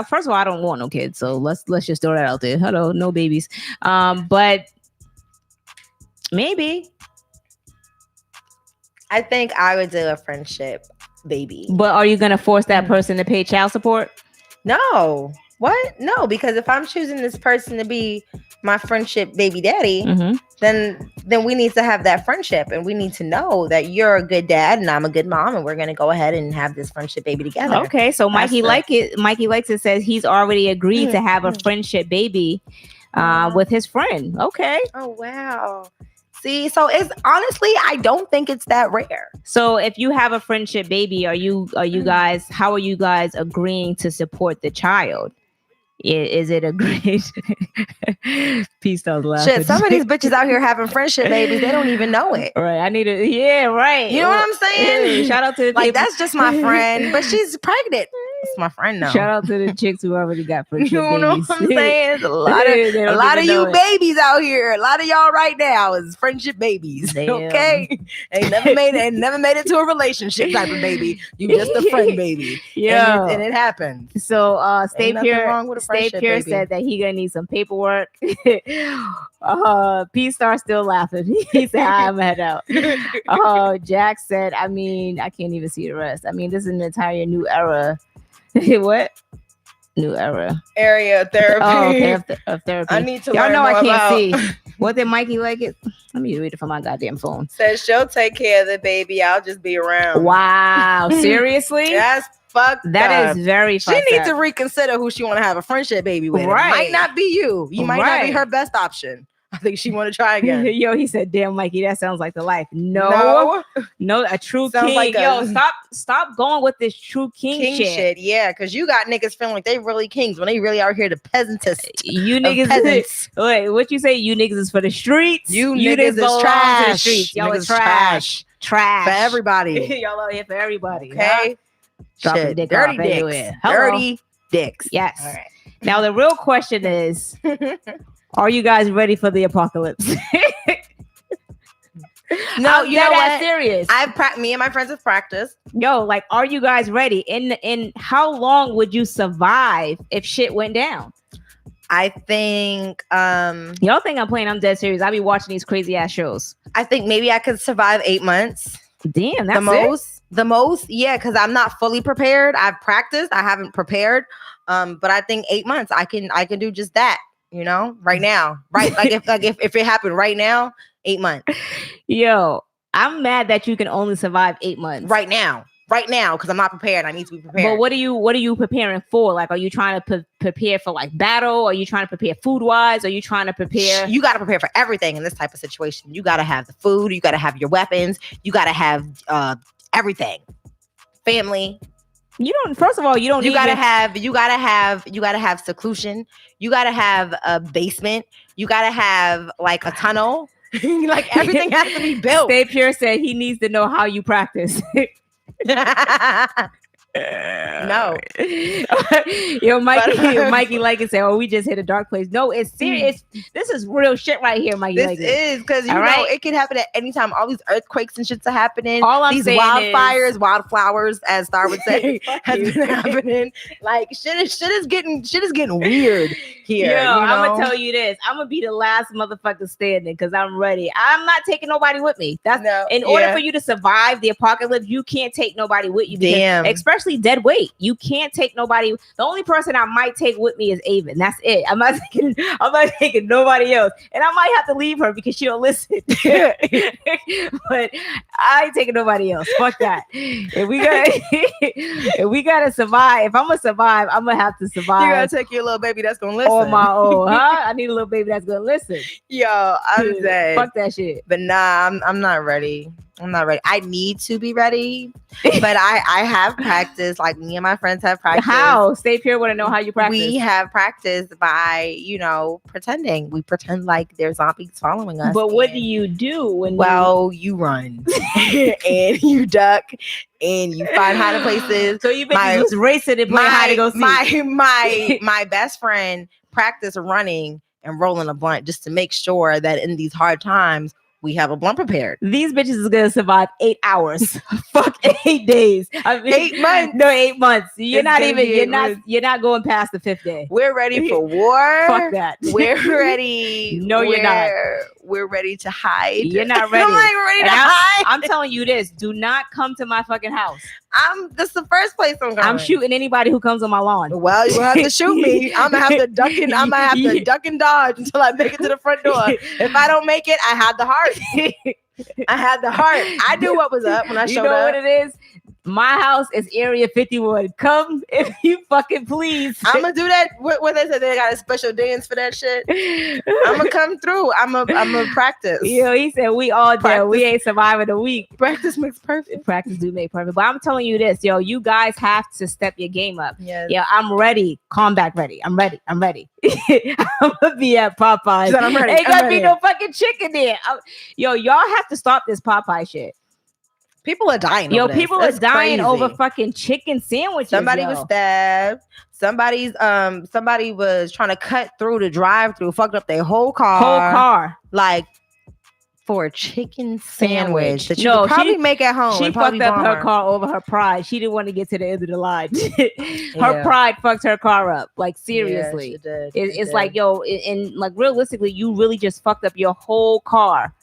first of all, I don't want no kids, so let's just throw that out there. Hello, no babies. But maybe. I think I would do a friendship baby. But are you gonna force that person to pay child support? No. What? No, because if I'm choosing this person to be my friendship baby daddy, then we need to have that friendship, and we need to know that you're a good dad and I'm a good mom, and we're gonna go ahead and have this friendship baby together. Okay, so Mikey Likes It says he's already agreed to have a friendship baby with his friend. Okay. Oh wow. See, so it's honestly, I don't think it's that rare. So if you have a friendship baby, are you guys, how are you guys agreeing to support the child? Is it a great peace? Stars laughing. Shit, some of these bitches out here having friendship babies, they don't even know it. Right, I need to. Yeah, right. You know what I'm saying? Shout out to the like people. that's just my friend, but she's pregnant. It's my friend now. Shout out to the chicks who already got friendship You babies. know what I'm saying? There's a lot of you babies out here. A lot of y'all right now is friendship babies. Damn. Okay, ain't never made it to a relationship type of baby. You just a friend baby. Yeah, and it happens. So Stay Pure said that he gonna need some paperwork. P-Star still laughing. He said, I'm head out. Jack said, I mean, I can't even see the rest. I mean, this is an entire new era. What? New era. Area of therapy. Oh, okay, of therapy. I need to Y'all learn know more I can't about... see. What did Mikey like it? Let me read it from my goddamn phone. Says she'll take care of the baby. I'll just be around. Wow. Seriously? That's fucked That up. is very fucked She needs up. to reconsider who she want to have a friendship baby with. Right. It might not be you. You might not be her best option. I think she want to try again. Yo, he said, damn, Mikey, that sounds like the life. No, a true sounds king. Like Yo, stop going with this true king shit. Yeah, because you got niggas feeling like they really kings when they really out here the peasantest. You niggas, wait, what you say? You niggas is for the streets. You niggas is trash. To the streets. Y'all is trash. For everybody. Y'all out here for everybody. Okay. Dropping dick dirty off dicks. Anywhere. Dirty dicks. Yes. All right. Now the real question is. Are you guys ready for the apocalypse? No, you know what? Serious. Me and my friends have practiced. Yo, like, are you guys ready? In how long would you survive if shit went down? I think y'all think I'm playing. I'm dead serious. I be watching these crazy ass shows. I think maybe I could survive 8 months. Damn, that's the most. Yeah, because I'm not fully prepared. I've practiced. I haven't prepared. But I think 8 months I can do just that. You know, right now, right? if it happened right now, 8 months. Yo, I'm mad that you can only survive 8 months. Right now, because I'm not prepared. I need to be prepared. But what are you preparing for? Like, are you trying to prepare for like battle? Are you trying to prepare food wise? Are you trying to prepare? You got to prepare for everything in this type of situation. You got to have the food. You got to have your weapons. You got to have everything. Family. You don't. First of all, you don't. You gotta have seclusion. You gotta have a basement. You gotta have like a tunnel. Like everything has to be built. Stay Pure said he needs to know how you practice. No. Yo, Mikey like it said, oh, we just hit a dark place. No, it's serious. This is real shit right here, Mikey. This is because you know it can happen at any time. All these earthquakes and shits are happening. All I'm these saying wildfires, wildflowers, as Star would say, has been happening. Like shit is getting weird here. Yo, you know? I'm gonna tell you this. I'm gonna be the last motherfucker standing because I'm ready. I'm not taking nobody with me. In order for you to survive the apocalypse, you can't take nobody with you. Damn. Especially dead weight. You can't take nobody. The only person I might take with me is Avon. That's it. I'm not taking nobody else. And I might have to leave her because she don't listen. But I ain't taking nobody else. Fuck that. If we gotta survive, if I'm gonna survive, I'm gonna have to survive. You gotta take your little baby that's gonna listen. On my own, huh? I need a little baby that's gonna listen. Yo, I'm dead. Fuck that shit. But nah, I'm not ready. I'm not ready. I need to be ready, but I have practiced. Like me and my friends have practiced. How? Stay Pure want to know how you practice. We have practiced by, pretending. We pretend like there's zombies following us. But what do you do when? You run and you duck and you find hiding places. So you was racing and playing hide and go seek. My best friend practiced running and rolling a blunt just to make sure that in these hard times. We have a blunt prepared. These bitches is gonna survive 8 hours. Fuck 8 days. I mean, 8 months. No, 8 months. You're not going past the 5th day. We're ready for war. Fuck that. We're ready. No, you're not. We're ready to hide. You're not ready. I'm like, we're ready to hide. I'm telling you this. Do not come to my fucking house. This is the first place I'm going. I'm shooting anybody who comes on my lawn. Well, you have to shoot me. I'm gonna have to duck and dodge until I make it to the front door. If I don't make it, I had the heart. I had the heart. I knew what was up when I showed up. You know what it is? My house is Area 51. Come if you fucking please. I'm gonna do that. What they said, they got a special dance for that shit. I'm gonna come through. I'm gonna practice. He said we all there. We ain't surviving a week. Practice makes perfect. Practice do make perfect. But I'm telling you this, you guys have to step your game up. Yes. Yeah, I'm ready. Combat ready. I'm ready. I'm gonna be at Popeyes. I'm ready. Ain't gonna be no fucking chicken there. Y'all have to stop this Popeye shit. People are dying. People are dying over fucking chicken sandwiches. Somebody was stabbed. Somebody was trying to cut through the drive-through, fucked up their whole car. Like for a chicken sandwich that you could probably make at home. She fucked up her car over her pride. She didn't want to get to the end of the line. Her pride fucked her car up. Like seriously. Yeah, it's like, and like realistically, you really just fucked up your whole car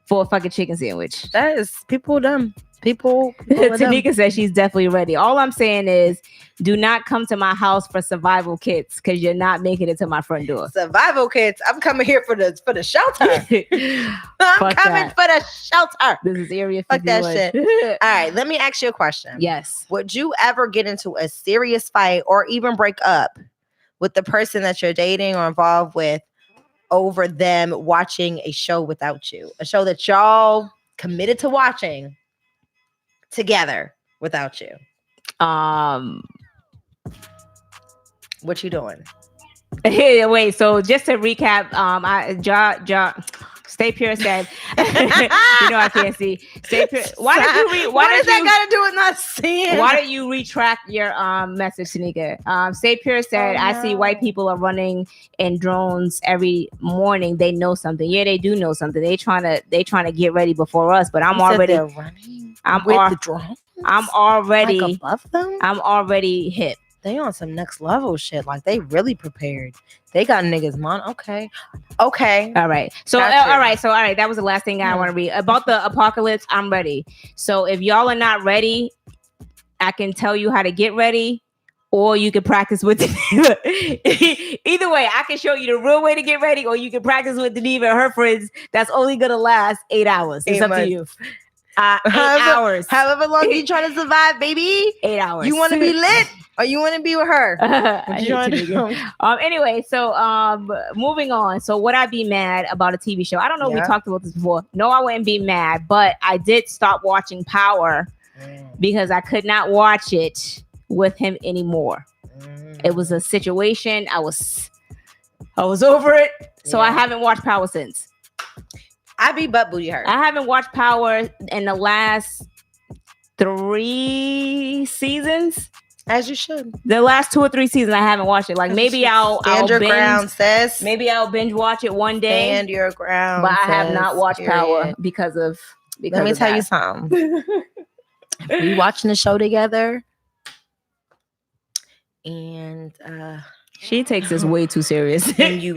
for a fucking chicken sandwich. That is people dumb. People Tanika says she's definitely ready. All I'm saying is do not come to my house for survival kits because you're not making it to my front door. Survival kits. I'm coming here for the shelter. I'm coming for the shelter. This is Area 51. Fuck that shit. All right, let me ask you a question. Yes. Would you ever get into a serious fight or even break up with the person that you're dating or involved with over them watching a show without you? A show that y'all committed to watching together without you. What you doing? Hey, wait. So just to recap, Stay Pure said, I can't see. Stay Pure. Why did you what does that got to do with not seeing? Why don't you retract your message, Tanika? Stay Pure said, I see white people are running in drones every morning. They know something. Yeah, they do know something. They trying to get ready before us. But I'm already running. The drones. I'm already like above them. I'm already hip. They on some next level shit. Like they really prepared. They got niggas, man. Okay. All right. So all right. That was the last thing I want to read about the apocalypse. I'm ready. So if y'all are not ready, I can tell you how to get ready, or you can practice with either way. I can show you the real way to get ready, or you can practice with Deneva and her friends. That's only gonna last 8 hours. It's up to you. 8 hours. However long you trying to survive, baby. 8 hours. You want to be lit, or you want to be with her? Anyway, so moving on. So would I be mad about a TV show? I don't know. We talked about this before. No, I wouldn't be mad, but I did stop watching Power because I could not watch it with him anymore. It was a situation. I was over it. So I haven't watched Power since. I be butt booty hurt. I haven't watched Power in the last 3 seasons. As you should. The last 2 or 3 seasons, I haven't watched it. Like maybe I'll your binge, ground, sis. Maybe I'll binge watch it one day. Stand your ground. But I have not watched Power because of. Let me tell you something. We watching the show together, and she takes this way too serious. and you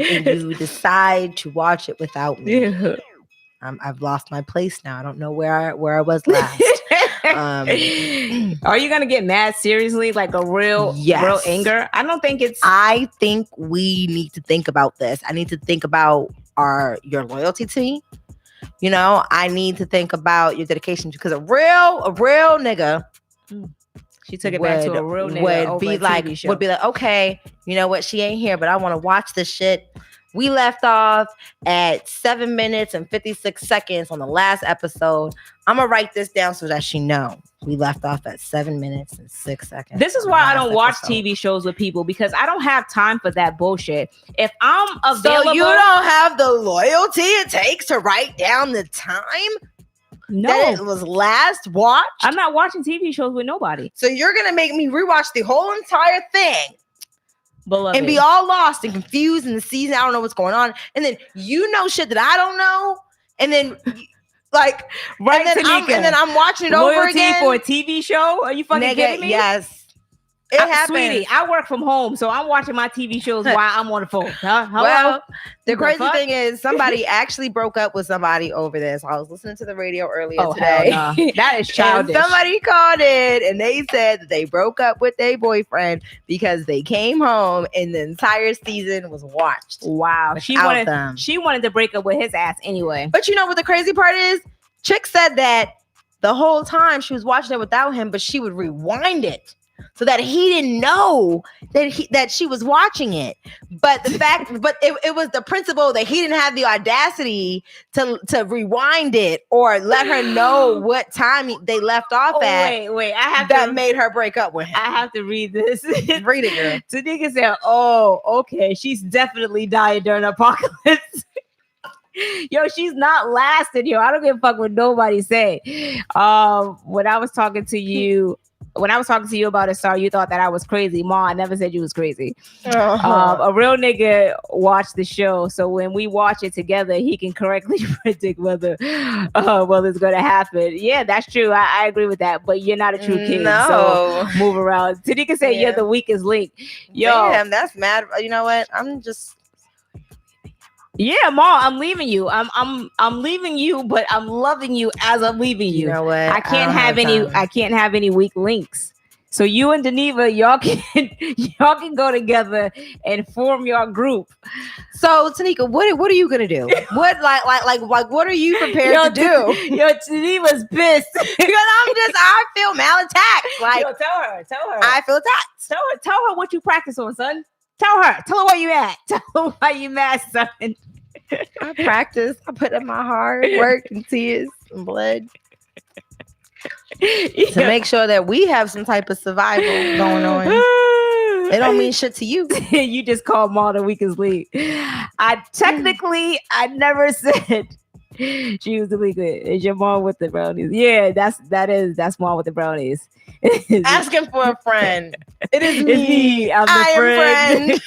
decide to watch it without me. Yeah. I've lost my place now. I don't know where I was last. Are you gonna get mad seriously, like a real anger? I don't think it's. I think we need to think about this. I need to think about your loyalty to me. I need to think about your dedication because a real nigga. She took it back to a real nigga. Would be like, okay, you know what? She ain't here, but I want to watch this shit. We left off at 7 minutes and 56 seconds on the last episode. I'm going to write this down so that she know. We left off at 7 minutes and 6 seconds. This is why I don't watch TV shows with people because I don't have time for that bullshit. If I'm available... So you don't have the loyalty it takes to write down the time? No. That it was last watched? I'm not watching TV shows with nobody. So you're going to make me rewatch the whole entire thing. Beloved. And be all lost and confused in the season. I don't know what's going on. And then shit that I don't know. And then and then I'm watching it over again. For a TV show? Are you fucking kidding me? Yes. It happens. Sweetie, I work from home, so I'm watching my TV shows while I'm on the phone. Huh? Well, the crazy thing is somebody actually broke up with somebody over this. I was listening to the radio earlier today. Hell no. That is childish. Somebody called in and they said that they broke up with their boyfriend because they came home and the entire season was watched. Wow. She wanted to break up with his ass anyway. But you know what the crazy part is? Chick said that the whole time she was watching it without him, but she would rewind it so that he didn't know that she was watching it. But it was the principle that he didn't have the audacity to rewind it or let her know what time they left off at. Wait, made her break up with him. I have to read this. Read it, girl. Tanika said, "Oh, okay, she's definitely dying during the apocalypse." Yo, she's not lasting, yo. I don't give a fuck what nobody say. When I was talking to you about a star, you thought that I was crazy. Ma, I never said you was crazy. A real nigga watched the show, so when we watch it together, he can correctly predict whether it's gonna happen. Yeah, that's true. I agree with that. But you're not a true king, so move around. Tanika said you're the weakest link. Yo, damn, that's mad. You know what? I'm just. Yeah, Ma, I'm leaving you. I'm leaving you, but I'm loving you as I'm leaving you. You know what? I can't have any weak links. So you and Deneva, y'all can go together and form your group. So Tanika, what are you gonna do? What like what are you prepared to do? Yo, Deneva's pissed because I feel malattacked. Like, yo, tell her. I feel attacked. Tell her what you practice on, son. Tell her where you at. Tell her why you mad, son. I practice. I put in my hard work and tears and blood to make sure that we have some type of survival going on. It don't mean shit to you. You just called Ma the weakest link. I never said she was the weakest. Is your mom with the brownies? Yeah, that's mom with the brownies. Asking for a friend. It is me. I'm the friend.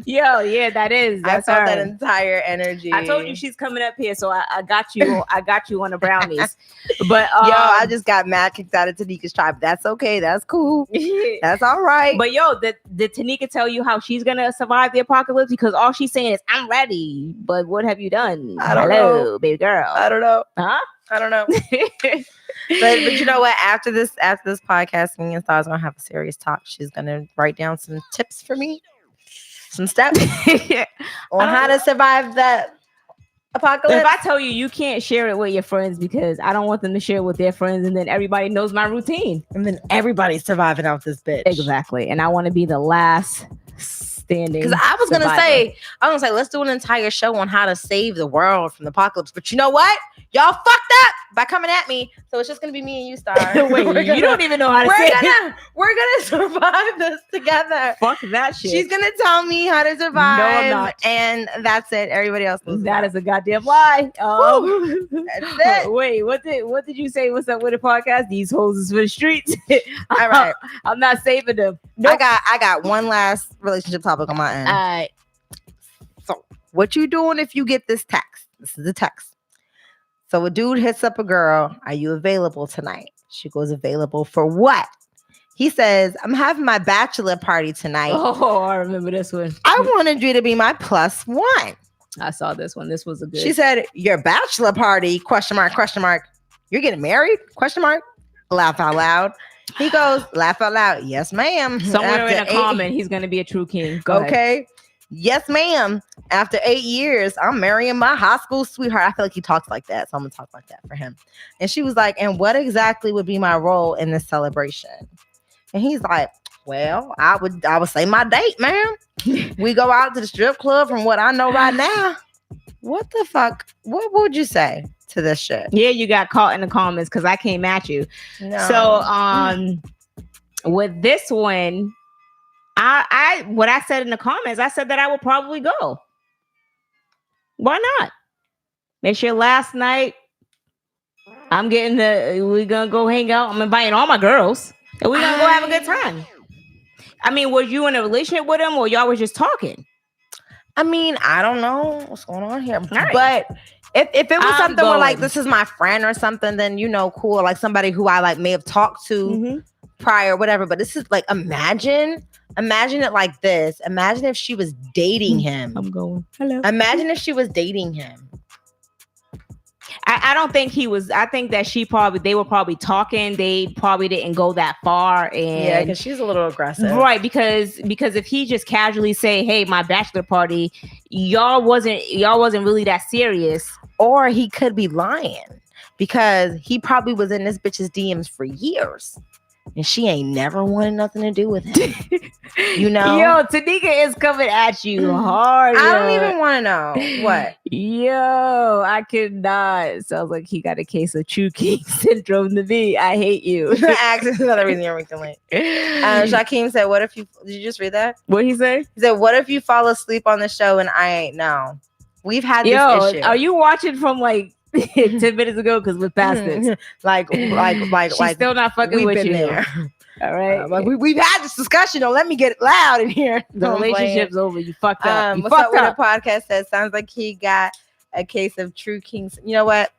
Yo, yeah, that's I felt her. that entire energy. I told you she's coming up here, so I got you. I got you on the brownies. But yo, I just got mad kicked out of Tanika's tribe. That's okay. That's cool. That's all right. But yo, did Tanika tell you how she's gonna survive the apocalypse? Because all she's saying is, "I'm ready." But what have you done? I don't know, baby girl. I don't know. Huh? I don't know. But you know what? After this podcast, me and Star's gonna have a serious talk. She's gonna write down some tips for me, some steps on how to survive that apocalypse. If I tell you, you can't share it with your friends because I don't want them to share it with their friends, and then everybody knows my routine, and then everybody's surviving out this bitch. Exactly, and I want to be the last standing. Because I was gonna say, let's do an entire show on how to save the world from the apocalypse. But you know what? Y'all fucked up by coming at me. So it's just gonna be me and you, Star. Wait, you don't even know how to say it. We're gonna survive this together. Fuck that shit. She's gonna tell me how to survive. No, I'm not. And that's it. Everybody else knows that is a goddamn lie. That's it. Wait, what did you say? What's up with the podcast? These hoes is for the streets. All right. I'm not saving them. Nope. I got one last relationship topic on my end. All right. So what you doing if you get this text? This is the text. So a dude hits up a girl. Are you available tonight? She goes, available for what? He says, I'm having my bachelor party tonight. Oh, I remember this one. I wanted you to be my plus one. I saw this one. This was a good. She said, your bachelor party, question mark. You're getting married? Question mark. Laugh out loud. He goes, laugh out loud. Yes, ma'am. Somewhere in a comment, he's going to be a true king. Go ahead. Yes, ma'am. After 8 years, I'm marrying my high school sweetheart. I feel like he talks like that, so I'm gonna talk like that for him. And she was like, and what exactly would be my role in this celebration? And he's like, well, I would say my date, ma'am. We go out to the strip club from what I know right now. What the fuck? What would you say to this shit? Yeah, you got caught in the comments because I came at you. No. So with this one, I what I said in the comments, I said that I would probably go. Why not? It's your last night. We're gonna go hang out. I'm inviting all my girls and we're gonna go have a good time. I mean, were you in a relationship with him or y'all was just talking? I mean, I don't know what's going on here. Right. But if it was something where like this is my friend or something, then cool, like somebody who I like may have talked to prior, whatever. But this is like imagine it like this. Imagine if she was dating him. I'm going. Hello. Imagine if she was dating him. I don't think he was. I think that they were probably talking. They probably didn't go that far. And yeah, because she's a little aggressive, right? Because if he just casually say, "Hey, my bachelor party," y'all wasn't really that serious. Or he could be lying. because he probably was in this bitch's DMs for years. And she ain't never wanted nothing to do with him. You know? Yo, Tanika is coming at you hard. I don't even want to know. What? Yo, I cannot. Sounds like he got a case of true king syndrome to me. I hate you. Actually, another reason you're making late. Shaquem said, what if you... Did you just read that? What'd he say? He said, what if you fall asleep on the show and I ain't know? We've had this issue. Are you watching from like 10 minutes ago? Because we're past this. She's still not fucking with you. There. All right. We've had this discussion. Don't let me get loud in here. The relationship's over. You fucked up. What's up with the podcast says? Sounds like he got a case of true kings. You know what?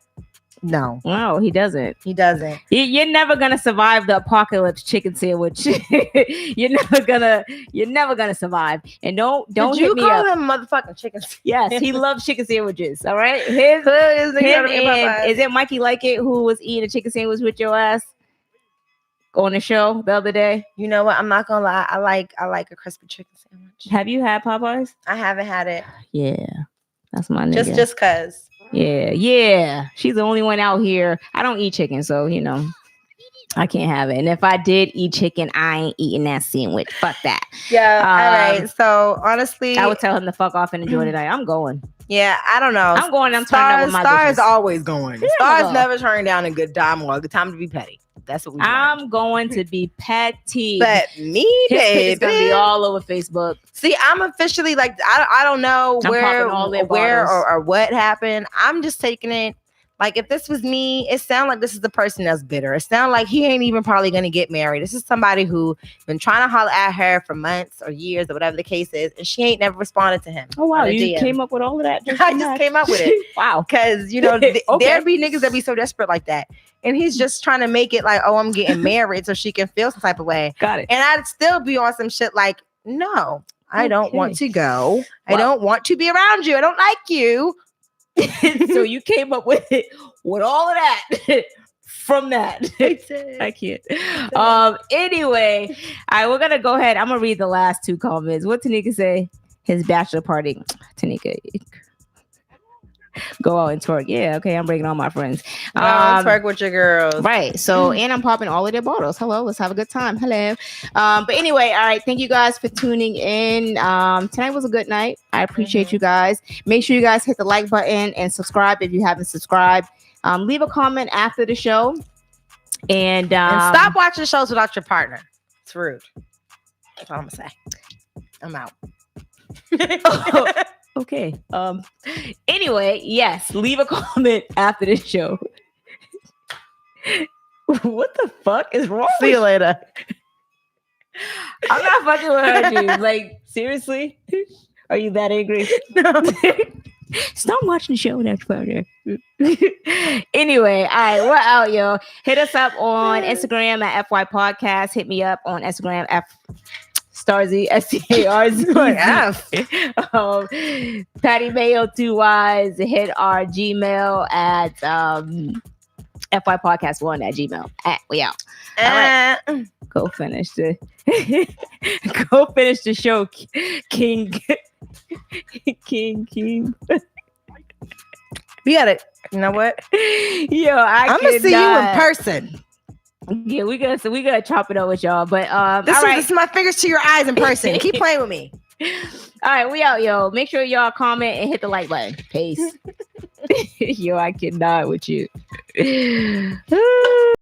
No. No, he doesn't. He doesn't. You're never gonna survive the apocalypse chicken sandwich. You're never gonna survive. And don't Did hit me up. You call him motherfucking chicken sandwich? Yes, he loves chicken sandwiches. All right. Is it Mikey Like It who was eating a chicken sandwich with your ass on the show the other day? You know what? I'm not gonna lie. I like a crispy chicken sandwich. Have you had Popeyes? I haven't had it. Yeah, that's my nigga. Just cause. Yeah. She's the only one out here. I don't eat chicken, so you know, I can't have it. And if I did eat chicken, I ain't eating that sandwich. Fuck that. Yeah. All right. So honestly, I would tell him to fuck off and enjoy tonight. I'm going. Yeah, I don't know. I'm going. I'm turning up with my Star is bitches. always going. Yeah, Star's never turning down a good time or a good time to be petty. That's what we want. I'm going to be petty. But me, baby, it's gonna be all over Facebook. See, I'm officially like I don't know where or what happened. I'm just taking it. Like if this was me, it sounds like this is the person that's bitter. It sounds like he ain't even probably gonna get married. This is somebody who been trying to holler at her for months or years or whatever the case is, and she ain't never responded to him. Oh wow, you came up with all of that? I just came up with it. Wow, because you know there be niggas that be so desperate like that, and he's just trying to make it like, oh, I'm getting married so she can feel some type of way. Got it. And I'd still be on some shit like, no, I don't want to go. I don't want to be around you. I don't like you. So you came up with it with all of that from that. I can't. Anyway, all right, we're gonna go ahead. I'm gonna read the last two comments. What Tanika say? His bachelor party. Tanika, go out and twerk. Yeah, okay. I'm bringing all my friends. Twerk with your girls. Right. So, and I'm popping all of their bottles. Hello, let's have a good time. Hello. But anyway, all right. Thank you guys for tuning in. Tonight was a good night. I appreciate you guys. Make sure you guys hit the like button and subscribe if you haven't subscribed. Leave a comment after the show. And stop watching shows without your partner. It's rude. That's all I'm gonna say. I'm out. Okay. Anyway, yes, leave a comment after this show. What the fuck is wrong? See you later. I'm not fucking with her, dude. Like, seriously? Are you that angry? No. Stop watching the show next Friday. Anyway, all right, we're out, yo. Hit us up on Instagram at FY Podcast. Hit me up on Instagram at Starzy, STARZ. Patty Mayo 2 Y's. Hit our Gmail at FYPodcast1@gmail. We out. All right. Go finish the show, King. We got it. You know what? Yo, I'm gonna see you in person. Yeah, we gotta chop it up with y'all. But this is my fingers to your eyes in person. Keep playing with me. All right, we out, yo. Make sure y'all comment and hit the like button. Peace. Yo, I cannot with you.